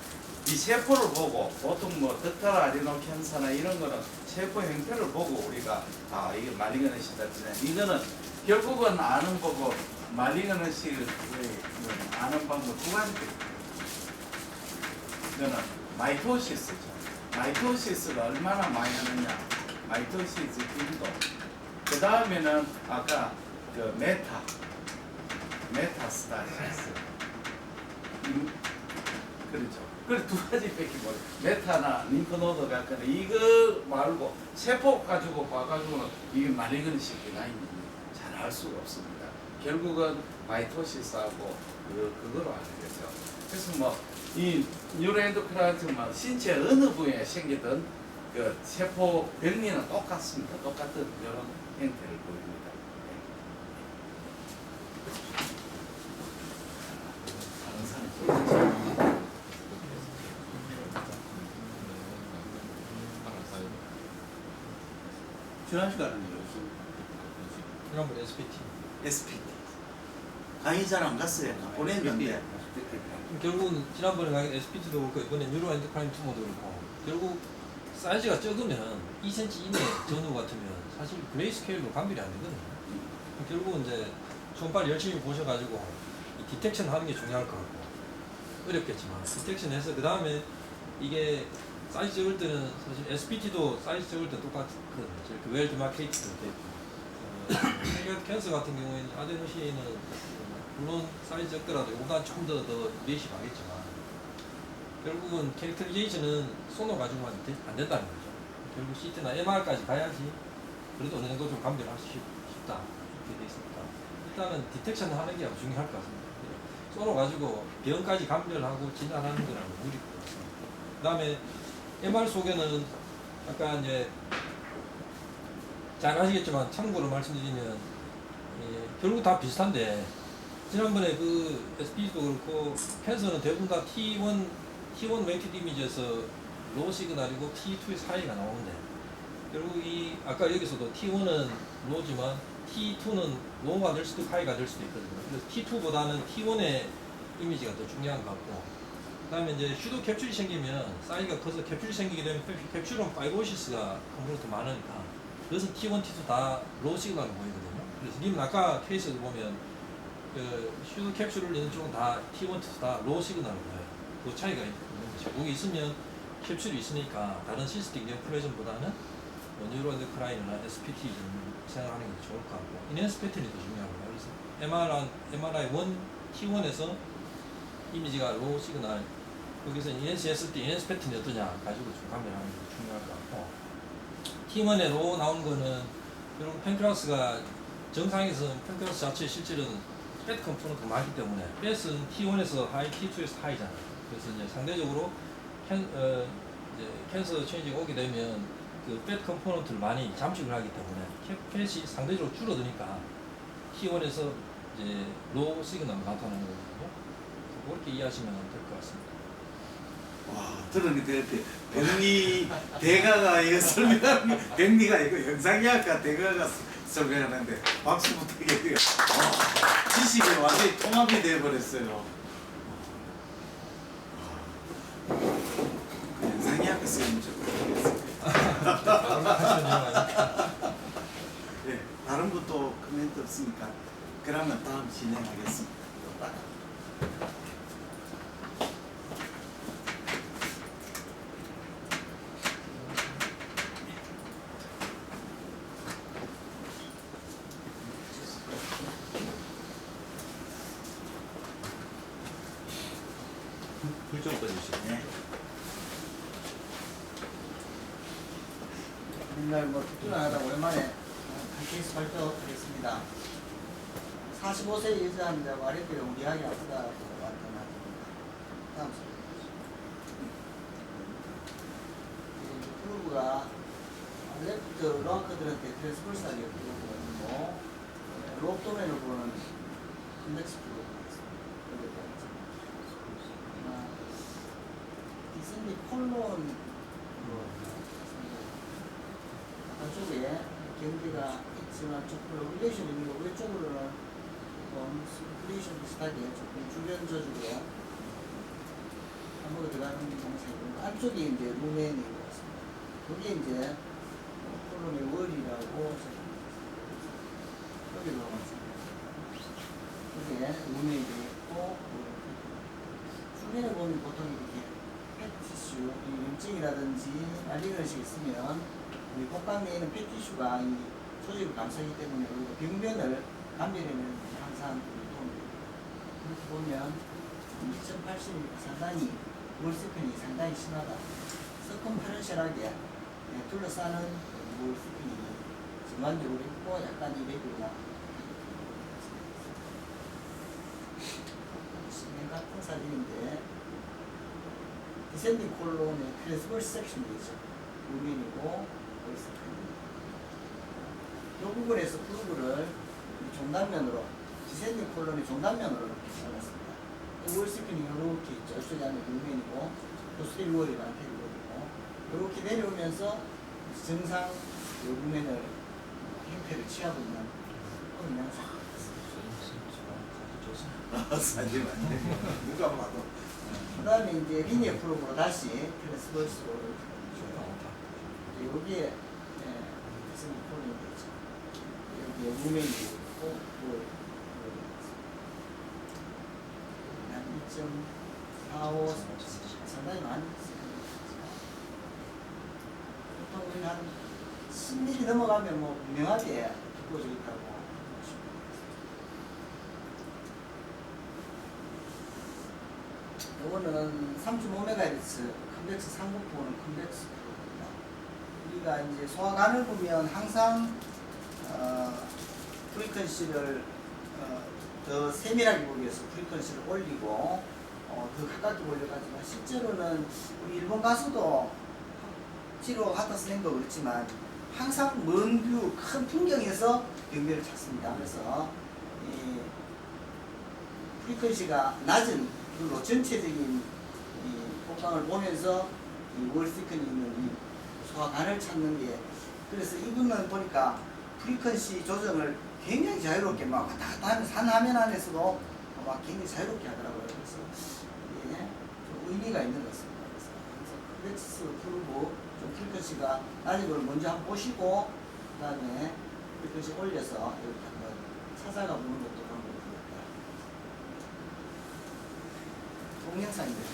이 세포를 보고 보통 뭐 덕탈 아리노 캔서나 이런 거는 세포 형태를 보고 우리가 이게 말리그넌시다. 이거는 결국은 아는 보고 말리그넌시를 아는 방법 두 가지. 이거는 마이토시스죠. 마이토시스가 얼마나 많이 하느냐. 마이토시스 빈도. 그 다음에는 아까 그 메타스타시스. 그렇죠. 그래 두 가지 뺏기 뭐 메타나 림프노드 같은 이거 말고 세포 가지고 봐가지고는 이게 말리그넌시 비나인지 잘 알 수가 없습니다. 결국은 마이토시스하고 그거로 하는 거죠. 그래서 뭐 이 뉴로엔도크라인은 신체 어느 부위에 생기든 그 세포 병리는 똑같습니다. 똑같은 이런 형태를 보입니다. 다른 사람 지난 시간에 지난번 SPT. SPT 강의 잘 안 갔어요. 보냈는데 결국은 지난번에 강의 SPT도 그렇고 이번에 뉴로엔도크라인 튜머도 그렇고 결국 사이즈가 적으면 2cm 이내 전후 같으면 사실 그레이 스케일로 감별이 안 되거든요. 결국은 이제 손빨 열심히 보셔가지고 이 디텍션 하는 게 중요할 것 같고 어렵겠지만 디텍션해서 그 다음에 이게 사이즈 적을 때는 사실 SPT도 사이즈 적을 때 똑같거든요. 그 웰 디마케이트도 되고 캔서 같은 경우에는 아데노신은 물론 사이즈 적더라도 이거보다 좀 더 넷이 가겠지만 결국은 캐릭터리제이션은 소노 가지고만 안 된다는 거죠. 결국 CT나 MR까지 가야지 그래도 어느 정도 좀 감별할 수 쉽다 이렇게 돼 있습니다. 일단은 디텍션 하는 게 중요할 것 같습니다. 소노 가지고 병까지 감별하고 진단하는 거는 무리일 것 같습니다. 그 다음에 MR 속에는 아까 이제 잘 아시겠지만 참고로 말씀드리면 결국 다 비슷한데 지난번에 그 SP도 그렇고 캔서는 대부분 다 T1 웨이티드 이미지에서 로우 시그널이고 T2의 사이가 나오는데 결국 이 아까 여기서도 T1은 로우지만 T2는 로우가 될 수도 하이가 될 수도 있거든요. 그래서 T2보다는 T1의 이미지가 더 중요한 것 같고 그 다음에 이제 슈도 캡슐이 생기면 사이즈가 커서 캡슐이 생기게 되면 캡슐은 파이브오시스가 컴포넌트 많으니까 그래서 T1, T2 다 로우 시그널로 보이거든요. 그래서 님은 아까 케이스에서 보면 그 슈도 캡슐을 있는 쪽은 다 T1, T2 다 로우 시그널로 보여요. 그 차이가 있는 거죠. 여기 있으면 캡슐이 있으니까 다른 시스틱 네오플레즘보다는 뉴로엔도크라인이나 SPT 좀 생각하는 게 좋을 것 같고 인핸스 패턴이 더 중요합니다. 그래서 MRI 1T1에서 이미지가 로우 시그널 거기서 인핸스 했을 때 인핸스 패턴이 어떠냐 가지고 좀 감별하는 게 중요할 것 같고 T1에 로우 나온 거는 결국 팬크라스가 정상에서 팬크라스 자체 실질은 팻 컴포넌트가 많기 때문에 팻은 T1에서 하이, T2에서 하이잖아요. 그래서 이제 상대적으로 이제 캔서 체인지가 오게 되면 그 팻 컴포넌트를 많이 잠식을 하기 때문에 팻이 상대적으로 줄어드니까 T1에서 이제 로우 시그널이 나타나는 거거든요. 그렇게 이해하시면 될 것 같습니다. 와, 들었는데 백리 대가가 이거 설명하는 게 백리가 이거 영상의학과 대가가 설명하는데 박수 부탁해요. 와, 지식이 완전히 통합이 되어버렸어요. 영상의학과 쓰면 좀 모르겠어요. 네, 다른 것도 코멘트 없으니까 그러면 다음 진행하겠습니다. 불좀 꺼주시죠. 네. 맨날 뭐 특별하다 오랜만에 한 케이스 발표하겠습니다. 45세 여자입니다. 와리뼈 우리하게 아프다고 왔던 아입니다. 다음 슬라이드. 프로브가 레프트 로아커들한테 트랜스펄스하게 프로브가 있고 롭도멘을 보는 컨벡스 프로브가 있습니다. 디스니 콜론 안쪽에 경계가 있지만 조금 릴레이션이 있는 거 왼쪽으로는 릴레이션 비슷하게 조금 주변 저주로 한번에 들어가는 동생이고 안쪽에 이제 루멘이 있습니다. 여기 이제 콜론의 월이라고 여기로 가봤습니다. 여기에 루멘이 있고 주변에 보면 보통 이렇게 펫티슈, 염증이라든지 알리는 것이 있으면 이 복강내에는 펫티슈가 이 조직을 감싸기 때문에 벽면을 감별하는 항상 도움이 됩니다. 이렇게 보면 2.80mm 상당히 몰스핀이 상당히 심하다. 서컴퍼런셜하게 둘러싸는 몰스핀이 전반적으로 있고 약간 이레귤러 시멘 같은 사진인데 디센딩 콜론의 트랜스버스 섹션이 있죠. 루멘이고 이 부분에서 플루브를 종단면으로 디센딩 콜론의 종단면으로 이렇게 잘랐습니다. 월스핀이 이렇게 있죠. 이쪽에 하면 루멘이고 스테리월이라는 테리월이고 이렇게 내려오면서 정상 루멘을 형태를 취하고 있는 그런 양상. 사진 맞네. 누가 봐도. 그 다음에 이제 리니어 프로브로 다시 트랜스버스로 여기에 무슨 콜이 있죠. 여기에 루멘이 있고 한 2.45 상당히 많이 있어요. 보통 우리는 한 10mm 넘어가면 뭐 분명하게 두꺼워져 있다고. 이거는 3.5MHz 컨벡스 상국 보는 컨벡스 프로입니다. 우리가 이제 소화관을 보면 항상 프리퀀시를 더 세밀하게 보기 위해서 프리퀀시를 올리고 더 가깝게 올려가지고 실제로는 우리 일본 가수도 치료 하타스 낸거 그렇지만 항상 먼 뷰, 큰 풍경에서 경계를 찾습니다. 그래서 이 프리퀀시가 낮은 그리고 전체적인 이 복강을 보면서 이 월스티큰이 있는 이 소화관을 찾는 게 그래서 이분은 보니까 프리퀀시 조정을 굉장히 자유롭게 막 왔다 갔다 하면서 한 화면 안에서도 막 굉장히 자유롭게 하더라고요. 그래서 이게 좀 의미가 있는 것 같습니다. 그래서 컨벡스 프로브 좀 프리퀀시가 낮은 걸 먼저 한번 보시고 그 다음에 프리퀀시 올려서 이렇게 한번 찾아가 보는 것도 방법입니다. 동영상입니다.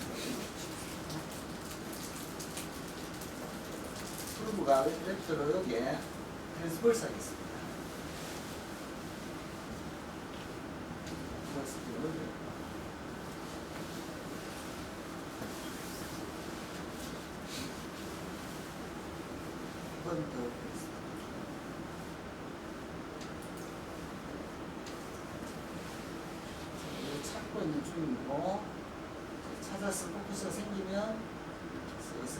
프로브가 랩터로 여기에 트랜스버스하게 있습니다. 한 번 더 찾고 있는 중이고 찾아서 포커스가 생기면 슬슬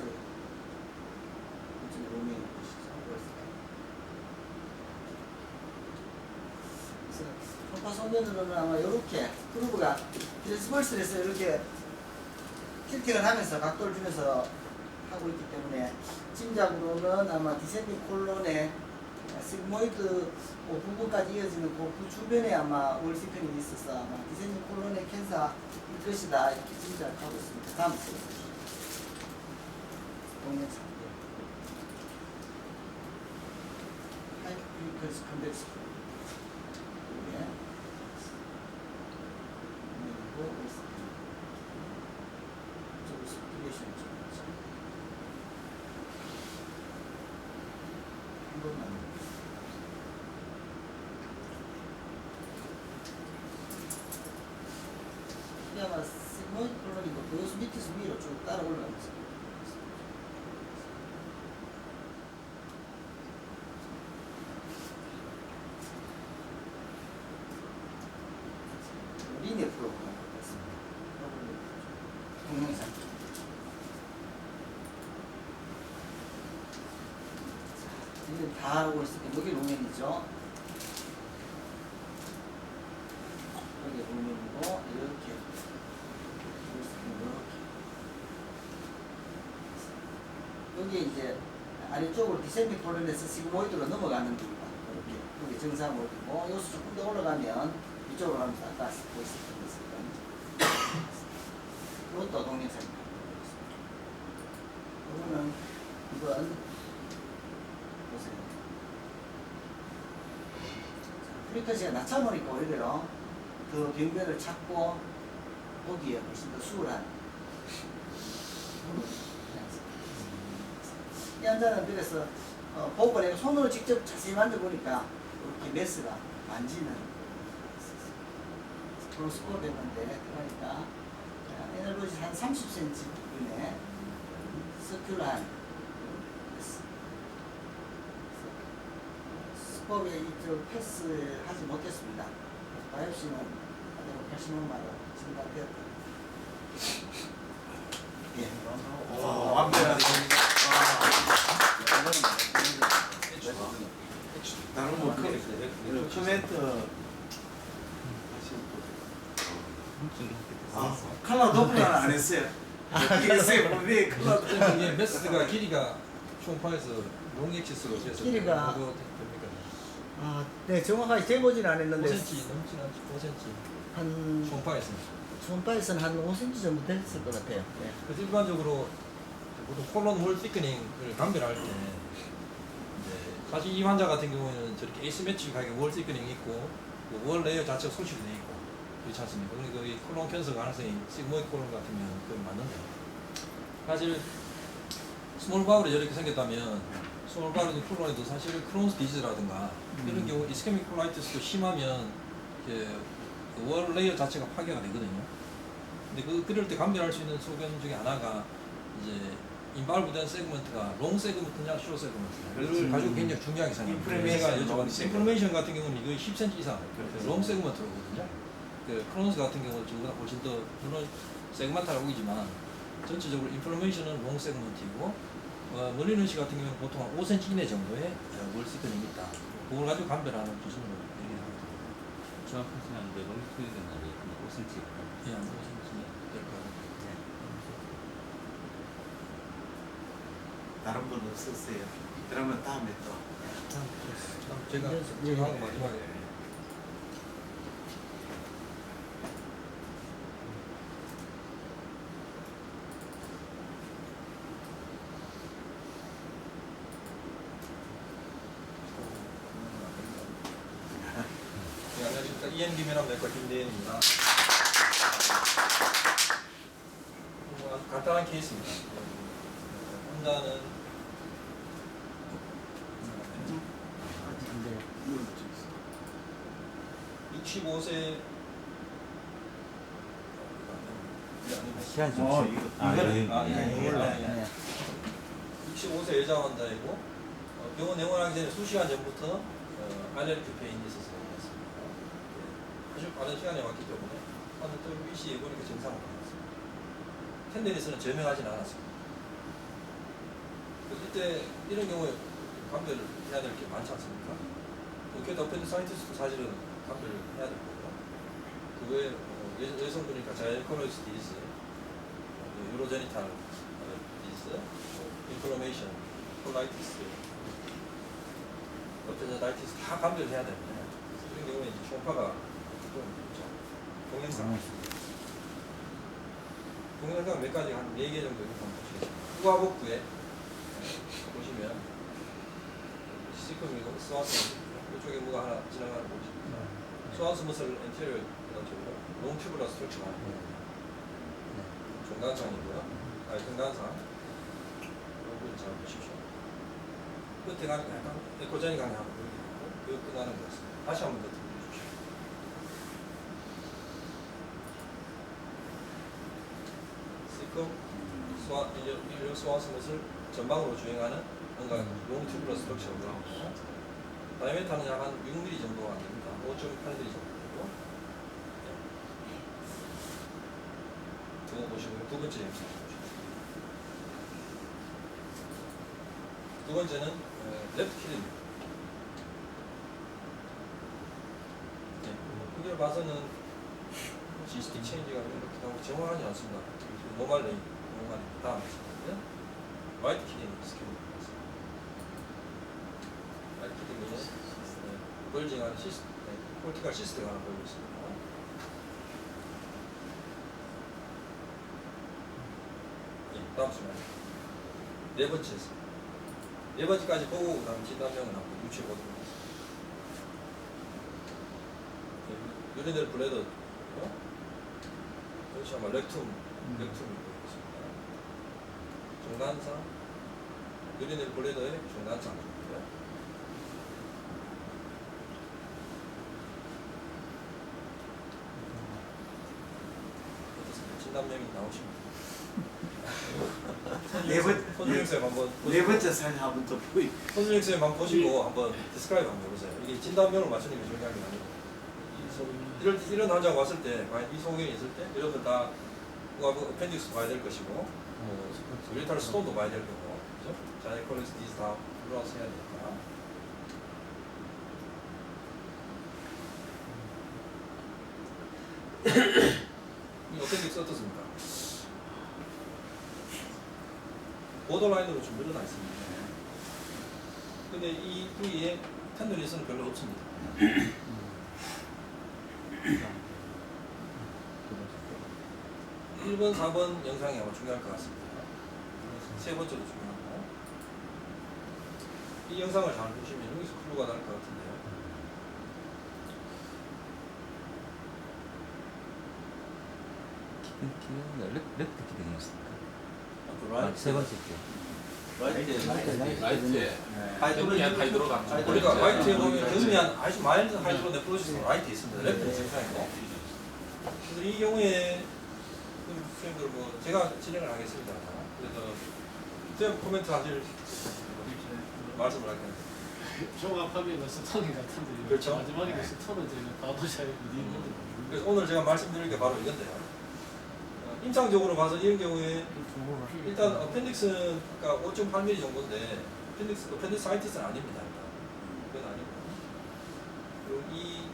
이쪽에 로밍이 보시죠. 그래서 초파소면으로는 아마 이렇게 그루브가 디스펄스에서 이렇게 틸팅을 하면서 각도를 주면서 하고 있기 때문에 짐작으로는 아마 디센딩 콜론의 시그모이드 그 부분까지 이어지는 그 주변에 아마 월시큰이 있어서 아마 디센딩 콜론의 캔사일 것이다 이렇게 짐작하고 있습니다. 다음 슬라이드. 동영상. 하이프리퀀시 컨벡스. 그리고 월시큰. 저기 스피레이션 쪽이죠. 한 번만. 이게 아마 시그모이드 콜론이고 그것을 밑에서 위로 쭉 따라 올라가면서 리니어 프로그램 같습니다. 동영상. 이제 다 하고 있으니까 여기 로맨이죠. 여기 로맨이고 이렇게 여기 이제 아래쪽으로 디센딩 콜론에서 시그모이드로 넘어가는 겁니다. 이렇게 여기 정상으로고 여기서 조금 더 올라가면 이쪽으로 가면서 아까 보였었던 것처럼 이것도 동영상입니다. 이거는 이건 보세요. 프리퀀시가 낮춰놓으니까 오히려 그 경변을 찾고 보기에 훨씬 더 수월한 이 환자는 그래서 보고 내가 손으로 직접 자세히 만져보니까 이렇게 메스가 만지는 프로스코어 됐는데 그러니까 에너지 한 30cm 부분에 서큘러한 스코어에 이쪽 패스하지 못했습니다. 바이옵시는 85마로 증가되었다. 예. 완벽하게. 다른 뭐 코멘트 컬러 도플러는 안 했어요. 했어요. 왜 컬러 이게 메스가 길이가 총파에서 롱엑시스로 해서 길이가 그거 됩니까? 아, 네 정확하게 재보진 않았는데 5cm 넘진 않지 5cm 한 총파에서 손바에서는 한 5cm 정도 됐을 것 같아요. 네. 그래서 일반적으로 보통 콜론 월 시크닝을 감별할 때 이제 사실 이 환자 같은 경우에는 저렇게 에이시메트릭하게 월 시크닝이 있고 그 월 레이어 자체가 소실이 돼 있고 그렇지 않습니까? 그러니까 이 콜론 캔서 가능성이 시그모이드 콜론 같으면 그건 맞는데 사실 스몰 바울이 저렇게 생겼다면 스몰 바울이 콜론에도 사실 크론스 디지즈라든가 이런 경우 이스케믹 콜라이티스도 심하면 월 레이어 자체가 파괴가 되거든요. 근데 그럴 때 감별할 수 있는 소견 중에 하나가 이제 인발브된 세그먼트가 롱 세그먼트냐 쇼 세그먼트냐 이걸 가지고 굉장히 중요하게 생각합니다. 제가 여쭤봤는데 인플레이션 같은 경우는 이거 10cm 이상 롱 세그먼트거든요. 그 크론스 같은 경우는 저보다 훨씬 더 물론 세그먼트라고 보이지만 전체적으로 인플레이션은 롱 세그먼트이고 머리너시 같은 경우는 보통 한 5cm 이내 정도의 월 시크닝이 있다. 그걸 가지고 감별하는 기준으로 얘기를 합니다. 정확하지 않은데 너무 크게 된다고 5cm. 예, 한 5cm 될 거예요. 다른 분 없었어요. 그러면 다음에 또. 제가 하고 마지막에 네, 안녕하십니까. END 면함내과 김대현입니다. 아주 간단한 케이스입니다. 환자는 65세 시간 좀 이거 예. 65세 여자 환자이고 병원 내원하기 전에 수시간 전부터 알레르기 페인이 있어서 왔습니다. 아주 빠른 시간에 왔기 때문에 환자 WBC 예보니까 정상으로 나왔습니다. 텐데리스는 저명하진 않았습니다. 이때 이런 경우에 감별을 해야 될 게 많지 않습니까? 그래도 어펜디사이티스도 사실은 감별을 해야 될 거고 그 외에 여성분이니까 자이코로스 디스, 유로제니탈 디스, 인플로메이션, 콜라이티스, 어펜디사이티스 다 감별해야 되는데 이런 경우에 이제 초음파가 좀 있죠. 동영상 몇 가지 한 4개 정도 이렇게 한번 보시겠습니다. 후가복부에 보시면 시커미고 스와스 이쪽에 뭐가 하나 지나가는 거 보십니다. 스와스 머슬 엔테리어 쪽으로 롱튜브라 스트럭처가 종간상이고요. 등간상 여기를 잘 보십시오. 끝에 가는 약간 에코자니 강의 한번 보여드리고 여기 끝나는 거였습니다. 다시 한번 더 들려주십시오. 시커 스와스 머슬 전방으로 주행하는 뭔가 롱튜브라 스트럭처고요. 다이아메터는 약 한 6mm 정도가 안 됩니다. 5.8mm 정도 되고. 그거 보시고 두 번째 영상 보시죠. 두 번째는 랩트 킬입니다. 여기를 봐서는 지스틱 체인지가 이렇게 너무 정확하지 않습니다. 노멀 레인, 노멀 다음 화이트 킬링 스킬입니다. 화이트 킬링은 벌징하는 콜티컬 시스템이 하나 보이고 있습니다. 다음 순간 네 번째까지 보고 그다음 진단명을 한번 유추해 보도록 하겠습니다. 유리넬 블레더, 그렇죠, 아마 렉툼이 보이고 있습니다. 중간상, 유리넬 블레더의 중간상. 진단명이 나오십니다. 손준영쌤 한번 네 번째 사진 한번 더 보이. 손준영쌤 한번 보시고 한번 디스크라이브 한번 해보세요. 이게 진단명을 맞추는 게 중요한 게 아니고 이런 환자가 왔을 때 과연 이 소견이 있을 때 여러분 다 어펜딕스 봐야 될 것이고 유리탈 스톤도 봐야 될 거고 그죠? 자이콜리스 디스 다 플러스 해야 되니까 이 어펜딕스 어떻습니까? 보더라인으로 좀 늘어나 있습니다. 근데 이 부위에 텐더니스는 별로 없습니다. 1번, 4번 영상이 아마 중요할 것 같습니다. 세 번째도 중요하고 이 영상을 잘 보시면 여기서 클루가 날 것 같은데요. 랩트 기능이었습니까? 라이트. 세 번째 게. 라이트에 하이드로 하이드로 같은 우리가 화이트에 보면 경미한 아주 마일드 하이드로 네프로시스가 라이트에 있습니다. 랩트 증상이고. 그래서 이 경우에 선생님들 뭐 제가 진행을 하겠습니다. 그래서 선생님 코멘트 하실 말씀을 할게요. 종합하면은 스톤이 같은데 그렇죠. 마지막에 스톤은 저희가 바보샤의 무딘데 그래서 오늘 제가 말씀드릴 게 바로 이건데요. 임상적으로 봐서 이런 경우에 일단 어펜딕스가 5.8mm 정도인데 어펜디사이티스는 아닙니다. 그건 아니고 그리고 이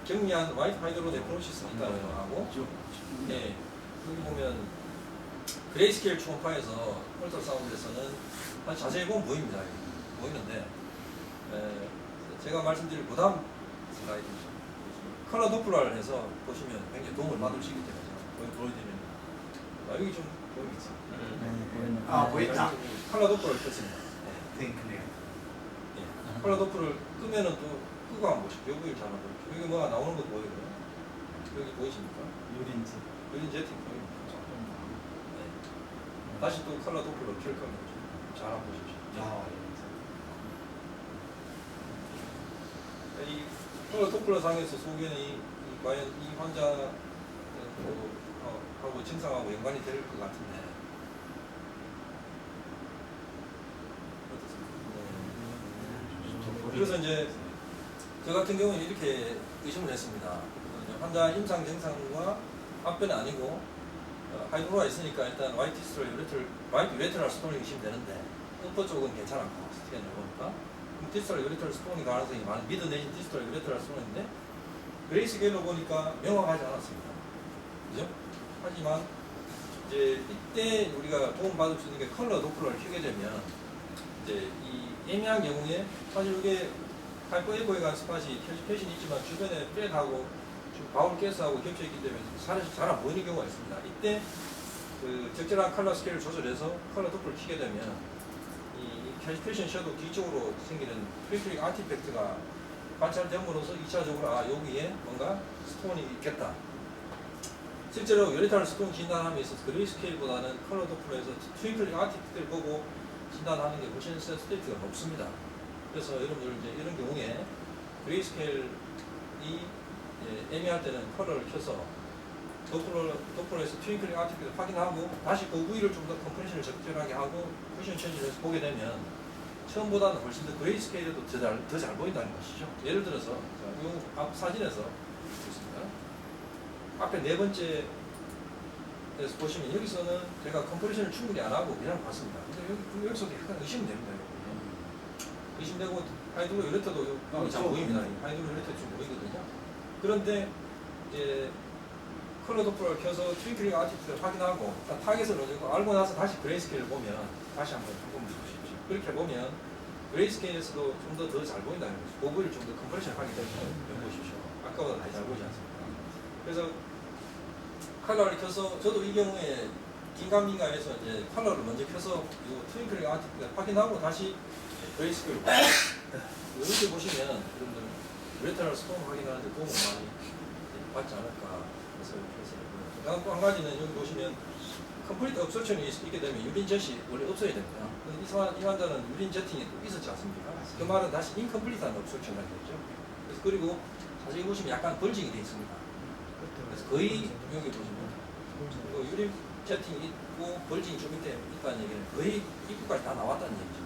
경미한 화이트 하이드로 네프로시스는 있다는 거하고 네, 여기 보면 그레이스케일 초음파에서 얼트라사운드에서는 자세히 보면 보입니다. 보이는데 제가 말씀드릴 그 다음 슬라이드 컬러 도플러를 해서 보시면 굉장히 도움을 받을 수 있기 때문에 보여드리는 여기 좀 보이겠죠? 보인다. 컬러 도플러를 켰습니다. 탱크네요. 컬러 도플러를 끄면은 또 끄고 한번 보십시오. 여기 잘 한번 보십시오. 여기 뭐가 나오는 것도 보이고요. 여기 보이십니까? 유린지. 유린 제팅 보입니다. 다시 또 컬러 도플러 켤 겁니다. 잘 한번 보십시오. 이 컬러 도플러 상에서 소견이 과연 이 환자 하고 증상하고 연관이 될 것 같은데 그래서 이제 저 같은 경우는 이렇게 의심을 했습니다. 환자 임상 증상과 앞변은 아니고 하이드로가 있으니까 일단 화이트 유레트럴 스톤이 의심되는데 어퍼 쪽은 괜찮았고 스캔을 보니까 디지털 유레트럴 스톤이 가능성이 많은 미드 내지 디지털 유레트럴 스톤인데 그레이스케일로 보니까 명확하지 않았습니다. 그죠? 하지만 이제 이때 우리가 도움받을 수 있는 게 컬러 도플러를 켜게 되면 이제 이 애매한 경우에 사실 이게 하이퍼 에코에 간 스팟이 표시는 있지만 주변에 프렛하고 바울 가스하고 겹쳐있기 때문에 사실 잘 안 보이는 경우가 있습니다. 이때 그 적절한 컬러 스케일을 조절해서 컬러 도플을 켜게 되면 이 캐시페이션 셔도 뒤쪽으로 생기는 프리프릭 아티팩트가 관찰됨으로써 2차적으로 아 여기에 뭔가 스톤이 있겠다. 실제로 유레탈 스톤 진단함에 있어서 그레이스케일보다는 컬러 도플러에서 트윙클링 아티팩트를 보고 진단하는 게 훨씬 센시티비티가 높습니다. 그래서 여러분들 이제 이런 경우에 그레이스케일이 애매할 때는 컬러를 켜서 도플러에서 트윙클링 아티팩트를 확인하고 다시 그 부위를 좀 더 컴프레션을 적절하게 하고 쿠션 체인지를 해서 보게 되면 처음보다는 훨씬 더 그레이스케일에도 더 잘 보인다는 것이죠. 예를 들어서 이 앞 사진에서 보겠습니다. 앞에 네 번째에서 보시면 여기서는 제가 컴프레션을 충분히 안 하고 그냥 봤습니다. 근데 여기서도 약간 의심됩니다. 의심되고 하이드로 유레터도 여기 잘 보입니다. 하이드로 유레터 좀 보이거든요. 그런데 이제 컬러 도플러를 켜서 트윙클링 아티팩트를 확인하고 타겟을 넣고 알고 나서 다시 그레이스케일을 보면 다시 한번 보십시오. 그렇게 보면 그레이스케일에서도 좀 더 잘 보인다는 거죠. 그 부위를 좀 더 컴프레션 하기 때문에 보십시오. 아까보다 더 잘 보이지 않습니까? 그래서 컬러를 켜서 저도 이 경우에 긴가민가해서 이제 컬러를 먼저 켜서 이 트윙클링 아티팩트를 확인하고 다시 그레이스케일을 이렇게 보시면 여러분들 유레터럴 스톤 확인하는데 도움을 많이 받지 않을까. 그래서 또 한 가지는 여기 보시면 컴플리트 업소션이 있게 되면 유린 젯이 원래 없어야 됩니다. 이 환자는 유린 제팅이 있었지 않습니까? 그 말은 다시 인컴플리트한 업소션이라는 거죠. 그래서 그리고 사진 보시면 약간 벌징이 되어 있습니다. 그래서 거의 여기 보시면 유린 제팅이 있고 벌징이 좀 밑에 있다는 얘기는 거의 입구까지 다 나왔다는 얘기죠.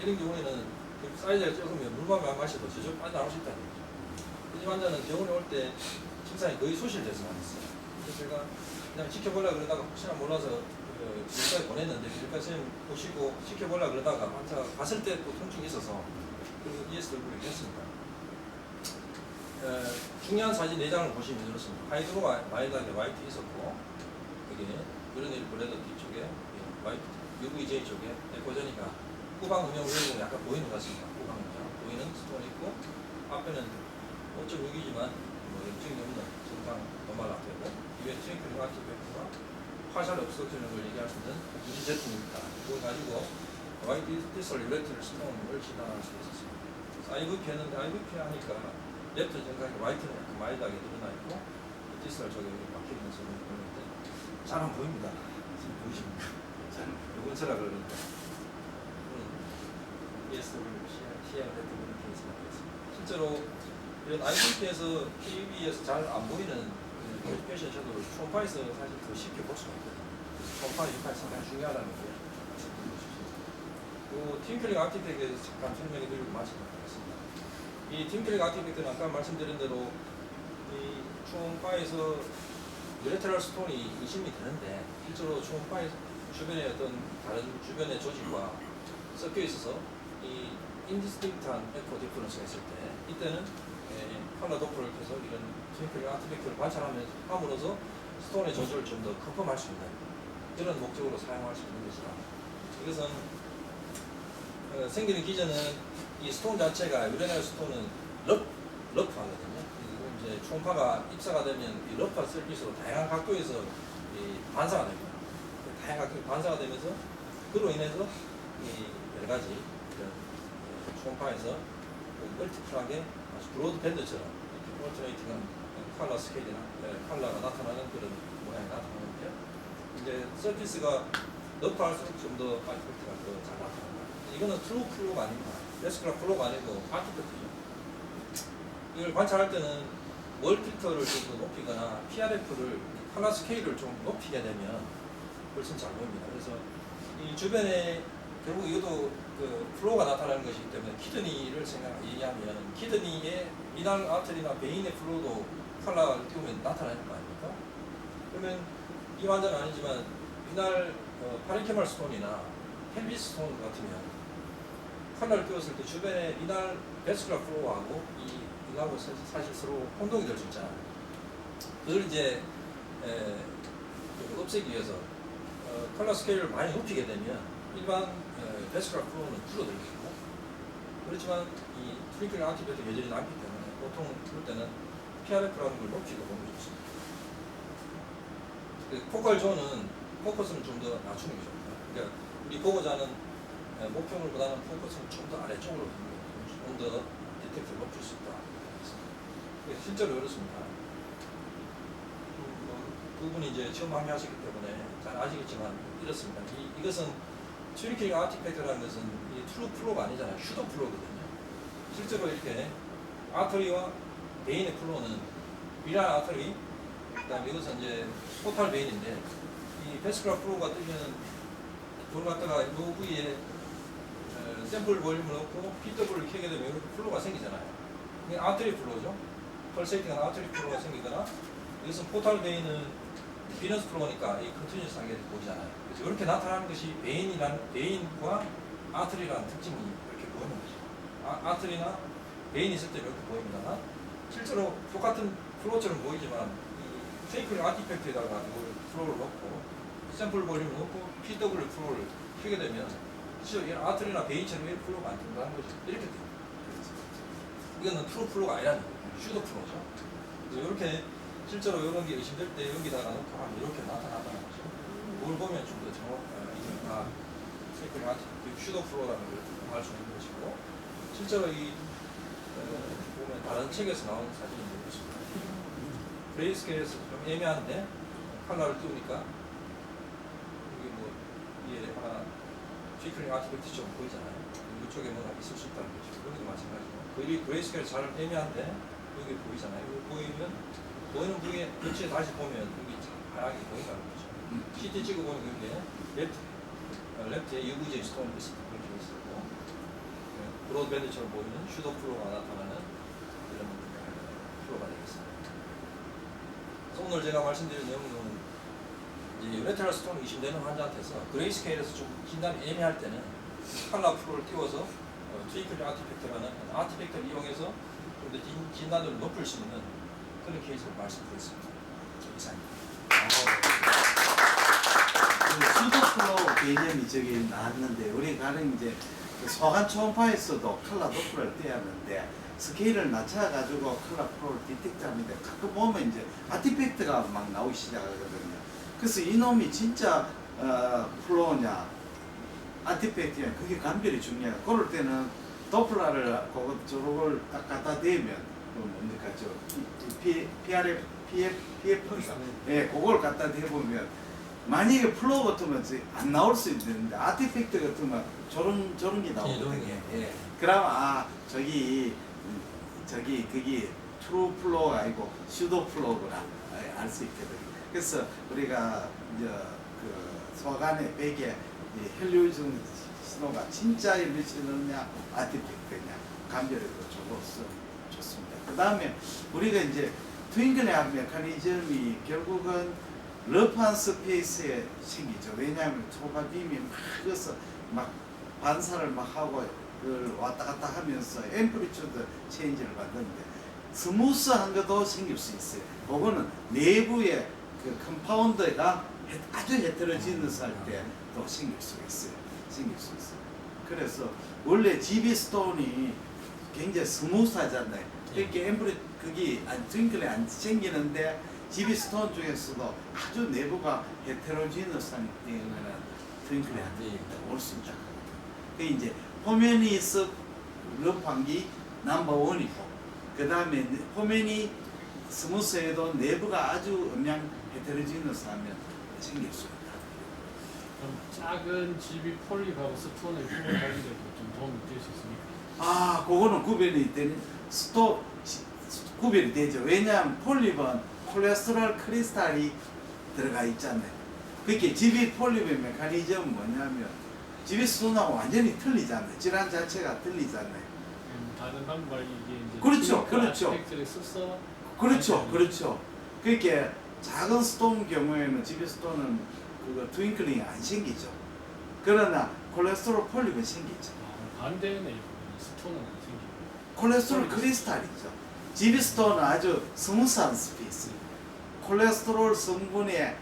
이런 경우에는 사이즈가 적으면 물만 안 마셔도 저절 빨리 나올 수 있다는 얘기죠. 이 환자는 병원에 올 때 증상이 거의 소실돼서 왔어요. 그래서 제가 그냥 지켜보려고 그러다가 혹시나 몰라서 지금까지 보냈는데 지금까지 선생님 보시고 지켜보려고 그러다가 환자가 갔을 때 또 통증이 있어서 그리고 ES를 부르게 했습니다. 중요한 사진 4장을 보시면 이렇습니다. 하이드로가 마이너하게 화이트 있었고 여기 그러니 블레더 뒤쪽에 화이트 UVJ 쪽에 에코제니까 후방 음영 외국은 약간 보이는 것 같습니다. 후방 음영 보이는 스톤이 있고 앞에는 5.6이지만 염증이 없는 정상 노말 앞에고 이외에 트윙클링 아티팩트가 화살 없어지는 걸 얘기할 수 있는 유지 제품입니다. 그걸 가지고 화이트 디지털 유레트럴 스톤을 진단할 수 있었습니다. IVP 했는데 IVP 하니까 랩트 정상이 화이트는 약간 마일드하게 드러나 있고 디지털 저기 막혀있는 소리가 보이는데 잘 안 보입니다. 지금 보이십니까? 이건 제가 그러는데 ES를 시행을 했던 그런 케이스가 되겠습니다. 실제로 이런 IVP에서 PV에서 잘 안 보이는 캐시페이션 셔도를 초음파에서 사실 더 쉽게 볼 수가 있거든요. 초음파 역할이 상당히 중요하다는 거 그 팀클릭 아티팩트에 대해서 잠깐 설명해 드리고 마치도록 하겠습니다. 이 팀클릭 아티팩트는 아까 말씀드린 대로 이 초음파에서 유레트럴 스톤이 의심이 되는데 실제로 초음파의 주변에 어떤 다른 주변의 조직과 섞여 있어서 이 인디스팅트한 에코 디퍼런스가 있을 때 이때는 컬러 도플을 켜서 이런 트윙클링 아티팩트를 관찰함으로써 스톤의 조절을 좀 더 컨펌할 수 있는 그런 목적으로 사용할 수 있는 것이다. 이것은 생기는 기전은 이 스톤 자체가 유레날 스톤은 러프하거든요. 그리고 이제 초음파가 입사가 되면 이 러프한 서킷으로 다양한 각도에서 반사가 됩니다. 다양한 각도에 반사가 되면서 그로 인해서 이 여러 가지 이런 초음파에서 멀티플하게 아주 브로드 밴드처럼 올터네이팅한 컬러 스케일이나 컬러가 나타나는 그런 모양이 나타나는데요. 이제 서피스가 러프할수록 좀 더 아티팩트가 더 잘 나타납니다. 이거는 트루 플로가 아닙니다. 레스크라 플로가 아니고 아티팩트죠. 이걸 관찰할 때는 월 필터를 좀 더 높이거나 PRF를 컬러 스케일을 좀 높이게 되면 훨씬 잘 보입니다. 그래서 이 주변에 결국 이것도 그 플로우가 나타나는 것이기 때문에 키드니를 얘기하면 키드니의 미날 아트리나 베인의 플로우도 컬러를 띄우면 나타나는 거 아닙니까? 그러면 이 환자는 아니지만 미날 파렌케말 스톤이나 펠비스 스톤 같으면 칼라를 띄웠을 때 주변에 이날 베스큘라 플로우하고 이하고 사실 서로 혼동이 될 수 있잖아요. 그걸 이제 없애기 위해서 컬러 스케일을 많이 높이게 되면 일반 베스큘라 플로우는 줄어들고, 그렇지만 이 트윙클링 아티팩트 여전히 남기 때문에 보통 그럴 때는 PRF라는 걸 높이고 보면 좋습니다. 포컬 존은 포커스는 좀 더 낮추는 게 좋습니다. 그러니까 우리 보고자는 목표물보다는 포커스는 좀 더 아래쪽으로 좀 더 디텍트를 높일 수 있다. 실제로 그렇습니다. 그분이 이제 처음 항의하셨기 때문에 잘 아시겠지만 이렇습니다. 이것은 트윙클링 아티팩트라는 것은 이 트루 플로우가 아니잖아요. 슈도 플로우거든요. 실제로 이렇게 아터리와 베인의 플로우는 미랄 아터리, 그다음에 이것은 이제 포탈 베인인데, 이 베스큘라 플로우가 뜨면 돌 갖다가 이 부위에 샘플 볼륨을 넣고 PW를 켜게 되면 이렇게 플로우가 생기잖아요. 이게 아터리 플로우죠. 펄세이팅한 아터리 플로우가 생기거나, 이것은 포탈 베인은 비너스 플로우니까 이 컨티뉴스하게 보이잖아요. 그래서 이렇게 나타나는 것이 베인과 아터리라는 특징이 이렇게 보이는 거죠. 아터리나 베인이 있을 때 이렇게 보입니다. 실제로 똑같은 플로우처럼 보이지만 이 트윙클링 아티팩트에다가 플로우를 넣고 샘플 볼륨을 넣고 PW 플로우를 켜게 되면 실제로 이런 아터리나 베인처럼 이런 플로우가 안 된다는 거죠. 이렇게 돼요. 이거는 트루 플로우가 아니라는 거예요. 슈도 플로우죠. 그래서 이렇게 실제로 이런 게 의심될 때 여기다가 놓고 하면 이렇게 나타나다는 거죠. 그걸 보면 좀 더 정확, 트윙클링 아티팩트 슈도 플로우라는 걸 알 수 있는 것이고, 실제로 이 보면 다른 책에서 나온 사진이 있습니다. 그레이스케일에서 좀 애매한데 컬러를 띄우니까 여기 뭐 이게 하나 트윙클링 아티팩트처럼 보이잖아요. 이쪽에 뭐가 있을 수 있다는 거죠. 여기도 마찬가지고 거의 그레이스케일 잘 애매한데 여기 보이잖아요. 여기 보이는 부위에 며칠 다시 보면 여기 하얗게 보인다는 거죠. CT 찍어보면 여기에 랩트에 유구제 스톤이 있을 때 그렇게 있었고, 브로드밴드처럼 보이는 슈도 플로우가 나타나는 이런 플로우가 되겠습니다. 그래서 오늘 제가 말씀드린 내용은 이제 레테럴 스톤이 의심되는 환자한테서 그레이스케일에서 좀 진단이 애매할 때는 칼라 플로우를 띄워서 트윙클링 아티팩트라는 아티팩트를 이용해서 좀 더 진단을 높일 수 있는 그런 케이스를 말씀드렸습니다. 이상입니다. 슈도플로우 개념이 저기 나왔는데, 우리 가령 이제 소관 초음파에서도 컬러 도플러를 떼야 하는데 스케일을 낮춰가지고 컬러 플로우를 디텍트하는데 가끔 보면 이제 아티팩트가 막 나오기 시작하거든요. 그래서 이놈이 진짜 플로우냐 아티팩트냐 그게 감별이 중요해요. 그럴 때는 도플러를 저걸 딱 갖다 대면 뭡니까 PF인가? 예, 그걸 갖다 대보면 만약에 플로우 같으면 안 나올 수 있는데 아티팩트 같으면 저런 게 나오거든요. 예. 그럼 저기 그게 트루 플로우가 아니고 슈도 플로우구나 알 수 있거든요. 그래서 우리가 이제 그 소관의 백에 헬리오이즘 신호가 진짜 헬리오이즘 신호냐 아티팩트냐 감별해도 좋습니다. 그 다음에 우리가 이제 트윙클링 메커니즘이 결국은 러프한 스페이스에 생기죠. 왜냐하면 초가빔이 막 그래서 막 반사를 막 하고 그걸 왔다 갔다 하면서 앰플리튜드 체인지를 받는데 스무스한 것도 생길 수 있어요. 그거는 내부의 그 컴파운드가 아주 헤테로지너스 할 때도 생길 수 있어요. 그래서 원래 GB 스톤이 굉장히 스무스하잖아요. 이렇게 앰플리 그게 트윙클이 안 생기는데 GB 스톤 중에서도 아주 내부가 헤테로지너스하기 때문에 트윙클이 안 올 수 있다. 그 이제 표면이 러프한 게 넘버 원이고, 그 다음에 표면이 스무스해도 내부가 아주 음양 헤테로지너스하면 생길 수 있다. 그럼 작은 GB 폴립하고 스톤의 구분 관리에도 좀 도움이 될 수 있습니까? 그거는 구별이 되는 구별이 되죠. 왜냐하면 폴립은 콜레스테롤 크리스탈이 들어가 있잖아요. 그게 GB 폴립의 메커니즘은 뭐냐면 GB 스톤하고 완전히 틀리잖아요. 질환 자체가 틀리잖아요. 다른 방법이 이게 이제 그렇죠. 아티팩트를 써서 그렇죠. 그렇게 작은 스톤 경우에는 GB 스톤은 그거 트윙클링이 안 생기죠. 그러나 콜레스테롤 폴립은 생기죠. 반대네 스톤은 안 생기고. 콜레스테롤 크리스탈이죠. 지비스톤은 아주 스무스한 스페이스. 콜레스테롤 성분의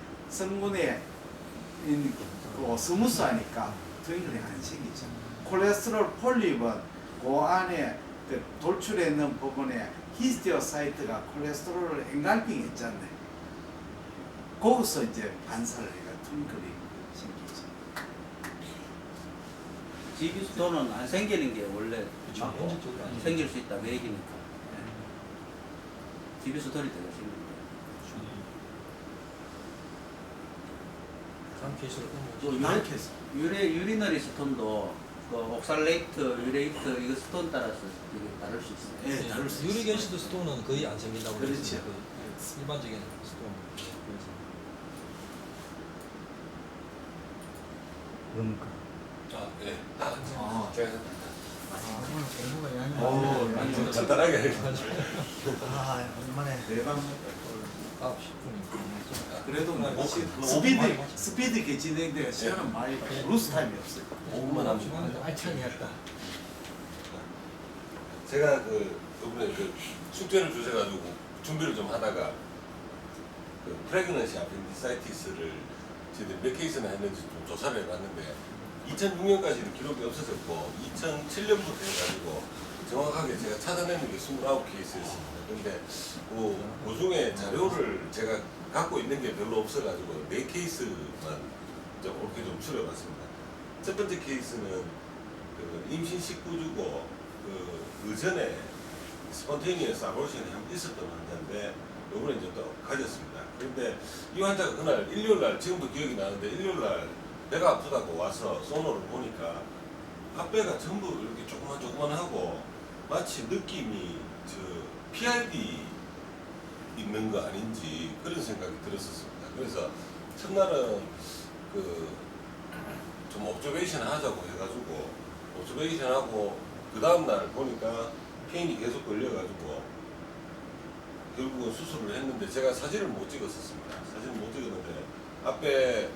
그 스무스하니까 트윙클이 안 생기죠. 콜레스테롤 폴립은 그 안에 그 돌출해 있는 부분에 히스티오사이트가 콜레스테롤을 엔갈핑 했잖아요. 거기서 이제 반사를 해가 트윙클이 생기죠. 지비스톤은 안 생기는 게 원래 그쵸. 맞고 현실적으로 안 생길 수 있다 그 얘기니까. 지비스톤이 되게 생깁니다. 다음 케이스로 또 이렇게해서 유리너리 스톤도 그 옥살레이트, 유레이트 이거 스톤 따라서 되게 다를 수 있어요. 예, 다를 수 유릭 있어요. 애시드 스톤은 거의 안 생긴다고 그렇죠. 그랬어요. 그 일반적인 스톤. 아, 예. 아. 제가 오늘 공부가 오, 많이 좀 간단하게 아, 오랜만에 대박. 10분이니까. 그래도 뭐 뭐, 스피드 있게 진행돼야 시간은 많이 루스 타임이 없어요. 5분만 하면 알차게 했다. 제가 그 이번에 그 숙제를 주셔가지고 준비를 좀 하다가 그 프레그넌시 아펜디사이티스를 저희들이 몇 케이스나 했는지 좀 조사를 해봤는데 2006년까지는 기록이 없어졌고 2007년부터 해가지고 정확하게 제가 찾아내는 게 29케이스였습니다. 근데 그 중에 자료를 제가 갖고 있는 게 별로 없어가지고 4케이스만 좀 이렇게 좀 추려봤습니다. 첫 번째 케이스는 그 임신 19주고 그 전에 스폰테니어스 아보션이 한번 있었던 환자인데 요번에 이제 또 가졌습니다. 그런데 이 환자가 그날 일요일날 지금도 기억이 나는데 일요일날 배가 아프다고 와서 소노를 보니까 앞배가 전부 이렇게 조그만하고 마치 느낌이 저 PRD 있는 거 아닌지 그런 생각이 들었었습니다. 그래서 첫날은 그 좀 옵저베이션 하자고 해가지고 옵저베이션 하고 그 다음날 보니까 페인이 계속 걸려가지고 결국은 수술을 했는데 제가 사진을 못 찍었었습니다. 사진을 못 찍었는데 앞에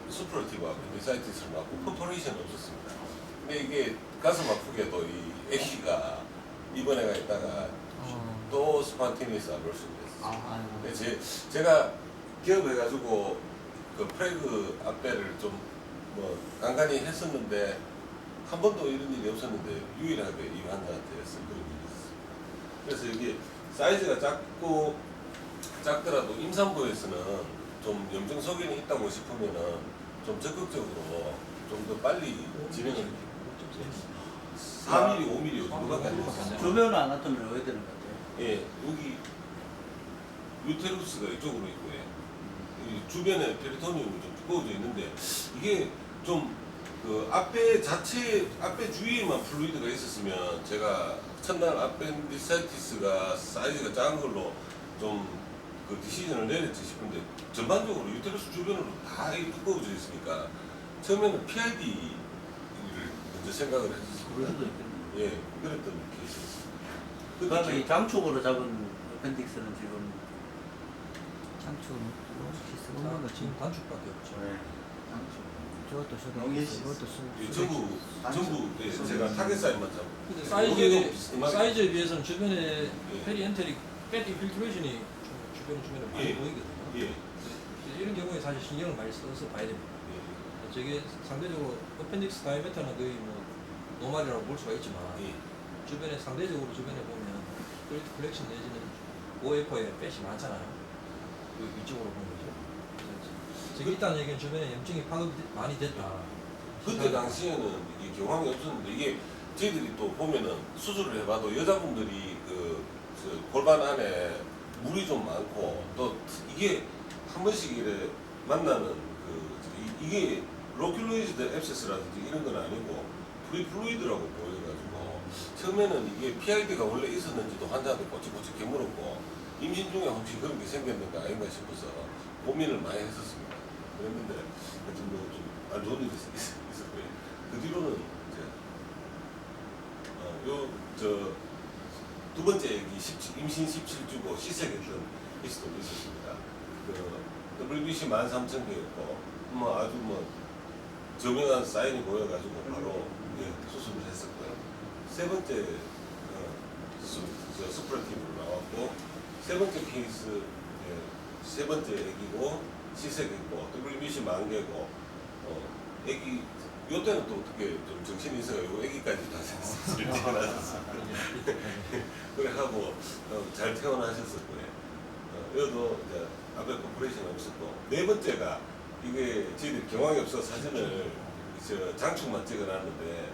수프로티브 아펜디사이티스를 맞고 퍼포레이션이 없었습니다. 근데 이게 가슴 아프게도 이 애기가 입원해가 있다가 또 스판테니어스 아볼션이 됐어요. 근데 제가 기업해가지고 그 프레그 앞배를 좀 뭐 간간히 했었는데 한 번도 이런 일이 없었는데 유일하게 이 환자한테 했을 그런 일이 있었습니다. 그래서 이게 사이즈가 작더라도 임산부에서는 좀 염증 소견이 있다고 싶으면은 좀 적극적으로 좀 더 빨리 진행을 4mm, 5mm 요 정도밖에 안 됐어요. 주변 아나토미를 어디야 되는 것 같아요? 예, 여기 유테루스가 이쪽으로 있고요. 이 주변에 페리토니움이 좀 두꺼워져 있는데 이게 좀 그 앞배 주위에만 플루이드가 있었으면 제가 첫날 아펜디사이티스가 사이즈가 작은 걸로 좀 그 디시전을 내렸지 싶은데 전반적으로 유테루스 주변으로 다 이렇게 두꺼워져 있으니까 처음에는 PID를 먼저 생각을 했었습니다. 그럴 수도 있겠네요. 예, 그랬던 케이스였습니다. 그 다음에 이 장축으로 잡은 어펜딕스는 지금 장축 아, 지금 단축밖에 없죠. 저것도 저도 농해시. 이것도 예, 전부 예, 제가 타겟 사이즈만 잡고 근데 비스듬하게- 사이즈에 비해서는 주변에 예. 페리엔테릭 팻 인필트레이션이 주변에 많이 예. 보이거든요. 예, 이런 경우에 사실 신경을 많이 써서 봐야 됩니다. 예, 저게 상대적으로 어펜딕스 다이메터는 거의 뭐 노말이라고 볼 수가 있지만 예. 주변에 상대적으로 주변에 보면 컬렉션 내지는 OF에 팻이 많잖아요. 이쪽으로 보면 거죠. 저기 있다는 얘기는 주변에 염증이 파급이 많이 됐다. 그때 당시에는 이게 경황이 없었는데 이게 저희들이 또 보면은 수술을 해봐도 여자분들이 저 골반 안에 물이 좀 많고 또 이게 한 번씩 이래 만나는 이게 로큘로이즈드 앱세스라든지 이런 건 아니고 프리플루이드라고 보여가지고 처음에는 이게 PID가 원래 있었는지도 환자한테 꼬치꼬치 깨물었고 임신 중에 혹시 그런 게 생겼는가 아닌가 싶어서 고민을 많이 했었습니다. 그랬는데 하여튼 뭐좀 안 좋은 일이 있었고요. 그 뒤로는 이제 두 번째 얘기 임신 17주고 시색했던 케이스도 있었습니다. 그 WBC 13,000개였고 뭐 아주 뭐 저명한 사인이 보여가지고 바로 수술을 했었고요. 세 번째 수프라티브로 나왔고 세 번째 케이스 세 번째 애기고 시색이고 WBC 만개고 애기 요때는 또 어떻게 좀 정신이 있어가지고 애기까지 다 태어나셨습니다. 그래 하고 잘 태어나셨었고요. 여도 이제 아베 코퍼레이션 없었고 네 번째가 이게 저희들이 경황이 없어서 사진을 장축만 찍어놨는데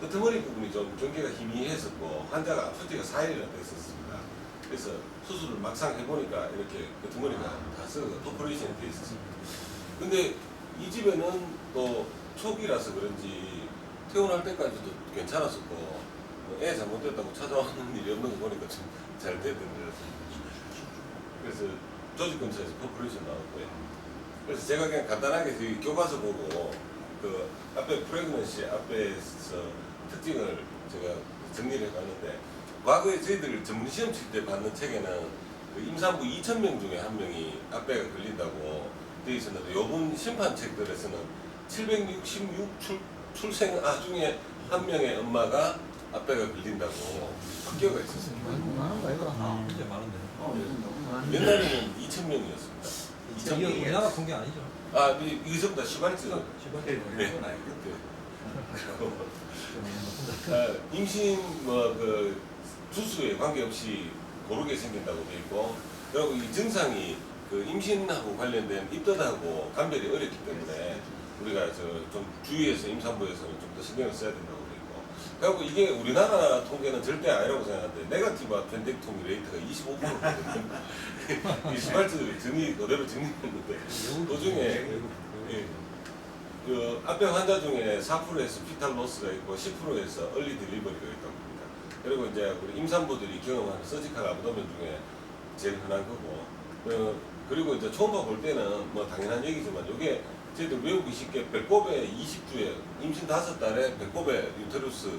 끄트머리 부분이 좀 경계가 희미했었고 환자가 아픈 지가 4일이나 됐었습니다. 그래서 수술을 막상 해보니까 이렇게 끄트머리가 다 썩어서 퍼포레이션이 돼 있었습니다. 근데 이 집에는 또 초기라서 그런지 퇴원할 때까지도 괜찮았었고 애 잘못됐다고 찾아오는 일이 없는 거 보니까 좀 잘 됐던데요. 그래서 조직 근처에서 퍼포레이션 나왔고요. 그래서 제가 그냥 간단하게 그 교과서 보고 그 앞에 프레그넌시 앞에서 특징을 제가 정리를 해봤는데 과거에 저희들 전문 시험 칠 때 받는 책에는 그 임산부 2,000명 중에 한 명이 앞배가 걸린다고 되어 있었는데 요번 심판 책들에서는 766 출생 아 중에 한 명의 엄마가 앞배가 걸린다고 학교가 있었습니다. 진짜 많은데. 옛날에는 2,000명이었습니다. 이게 우리나라 통계 아니죠? 아, 이거 전부 다 슈발츠. 네. 임신 그 주수에 관계없이 고르게 생긴다고 돼 있고 그리고 이 증상이 그 임신하고 관련된 입덧하고 감별이 어렵기 때문에 우리가 좀 주위에서 임산부에서는 좀 더 신경을 써야 된다고 돼 있고 그리고 이게 우리나라 통계는 절대 아니라고 생각하는데 네거티브 아펜덱토미 레이트가 25%거든요. 이 슈발츠 정리 그대로 정리했는데 그중에 그 앞에 환자 중에 4%에서 피탈 로스가 있고 10%에서 얼리 딜리버리가 있다고 합니다. 그리고 이제 우리 임산부들이 경험하는 서지컬 아브도멘 중에 제일 흔한 거고 그리고 이제 초음파 볼 때는 뭐 당연한 얘기지만 이게 저희들 외우기 쉽게 배꼽에 20주에 임신 5달에 배꼽에 유테루스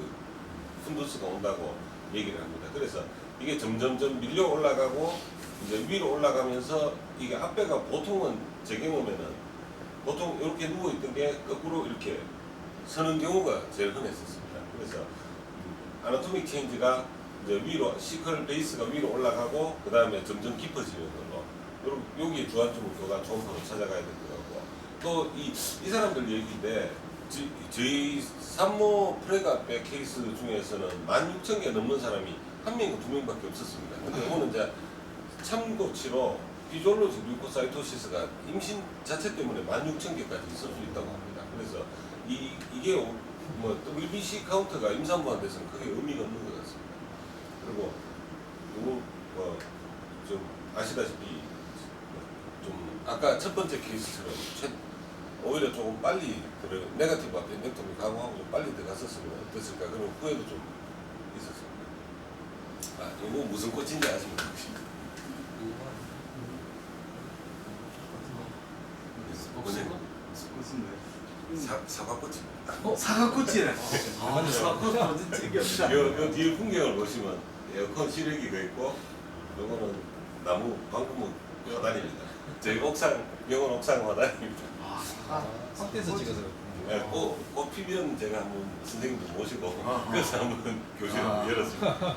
푼두스가 온다고 얘기를 합니다. 그래서 이게 점점점 밀려 올라가고 이제 위로 올라가면서 이게 앞배가 보통은 제 경험에는 보통 이렇게 누워있던 게 거꾸로 이렇게 서는 경우가 제일 흔했었습니다. 그래서 아나토믹 체인지가 이제 위로 시컬 베이스가 위로 올라가고 그 다음에 점점 깊어지는 걸로 여기에 주안점을 교가 초음파로 찾아가야 될 것 같고 또 이 사람들 얘기인데 저희 산모 프레가페 케이스 중에서는 16,000개 넘는 사람이 한 명이고 2명밖에 없었습니다. 근데 이거는 이제 참고치로 피졸로지 류코사이토시스가 임신 자체 때문에 16,000개까지 있을 수 있다고 합니다. 그래서 이게 뭐 WBC 카운트가 임산부한테서는 크게 의미가 없는 것 같습니다. 그리고 좀 아시다시피 좀 아까 첫 번째 케이스처럼 오히려 조금 빨리 네거티브 아펜덱토미 강화하고 좀 빨리 들어갔었으면 어땠을까 그런 후회도 좀 있었습니다. 아 이거 무슨 꽃인지 아십니까? 사과꽃입니다. 사과꽃이래. 사과꽃 완전 챙겼다. 요 뒤에 풍경을 보시면 에어컨 실외기가 있고 요거는 나무 방구목 화단입니다. 저희 옥상 병원 옥상 화단입니다. 확대해서 찍어서. 네, 꽃 피면 제가 한번 선생님도 모시고 그래서 한번 교실을 열었습니다.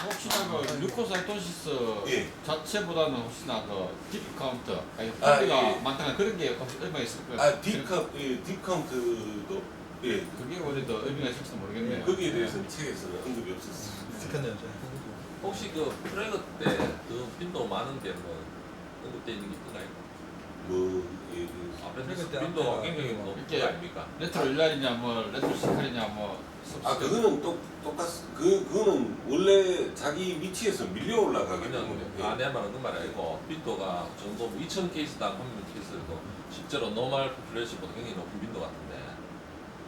혹시나 그 류코사이토시스 예. 자체보다는 혹시나 그 딥 카운트, 아니 아, 가 예. 많다는 그런 게 혹시 의미가 있을 거예요. 아 딥카운트도 예. 그게 오히려 더 의미가 있을지도 모르겠네요. 거기에 대해서는 책에서는 언급이 없었습니다. 찍혔네요. 혹시 그 프레그 때 그 빈도 많은 게뭐 언급되어 있는 게 있나요? 뭐 앞에 때 빈도가 앞에 굉장히 높은 이렇게 거 아닙니까? 레트로일라이냐 뭐 레트로시칼이냐 뭐 그거는 그거는 원래 자기 위치에서 밀려 올라가기 그냥 때문에 내 말은 그 말이 아니고 빈도가 정도 2,000 케이스당 1,000 케이스도 실제로 노멀 포퓰레이션보다 굉장히 높은 빈도 같은데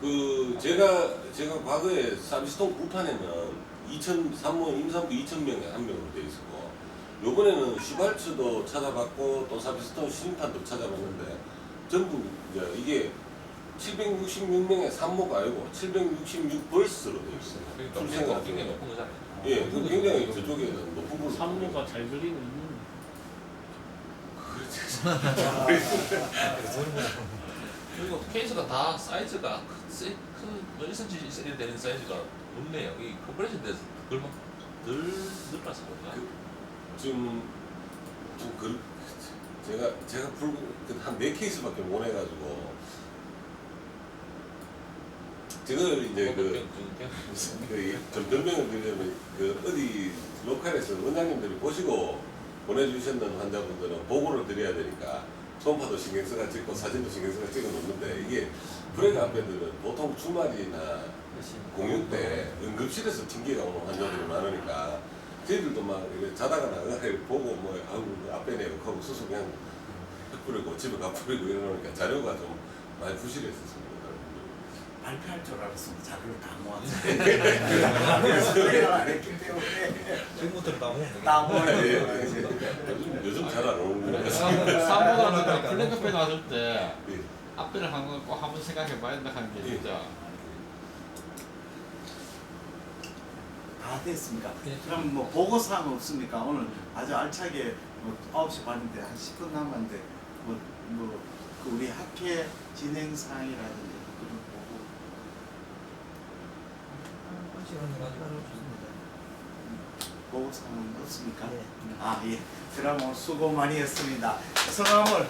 그 제가 과거에 사비스톤 구판에는 3모 임산부 2,000명에 한 명으로 돼 있었고 요번에는 슈발츠도 찾아봤고 또 사비스톤 심판도 찾아봤는데 전부 이제 이게 766명의 산모가 아니고 766벌스로 되어 있어요. 그러니까 출생을 빈도가 굉장히 높은 거잖아요. 예, 그 굉장히 저쪽에는 높은 걸로. 산모가 잘 걸리는 이유는 그렇지. 그리고 케이스가 다 사이즈가 큰 1cm 되는 사이즈가 없네요. 이 컴프레션 돼서 그걸만 덜 늘어나서 그런가? 제가 한 4케이스밖에 못 해가지고 저걸 이제 좀 설명을 드리려면 어디 로컬에서 원장님들이 보시고 보내주셨는 환자분들은 보고를 드려야 되니까 초음파도 신경 써가 찍고 사진도 신경 써가 찍어 놓는데 이게 브레이크 앞에들은 보통 주말이나 공휴 때 응급실에서 튕기가 오는 환자들이 많으니까 저희들도 막 이렇게 자다가 보고 뭐 아우 앞에 내고 하고 수술 그냥 뿌리고 집에 가버리고 이러니까 자료가 좀 많이 부실했었습니다. 발표할 줄 알았으면 자료를 다 모았어요. 내가 안 했기 때문에 지금부터 다 모아야 예, 돼요. 요즘 잘 안 오는데. 사보다는 플래그백 놨을 때 예. 앞배를 꼭 한번 생각해 봐야 된다 하는 게 진짜 다 됐습니까? 예. 그럼 뭐 보고사항 없습니까? 오늘 아주 알차게 뭐 9시 반인데 한 10분 남았는데 그 우리 학회 진행 사항이라든지 그런 보고사항은 없습니까? 네. 아 예. 그럼 오늘 수고 많이 했습니다. 성함을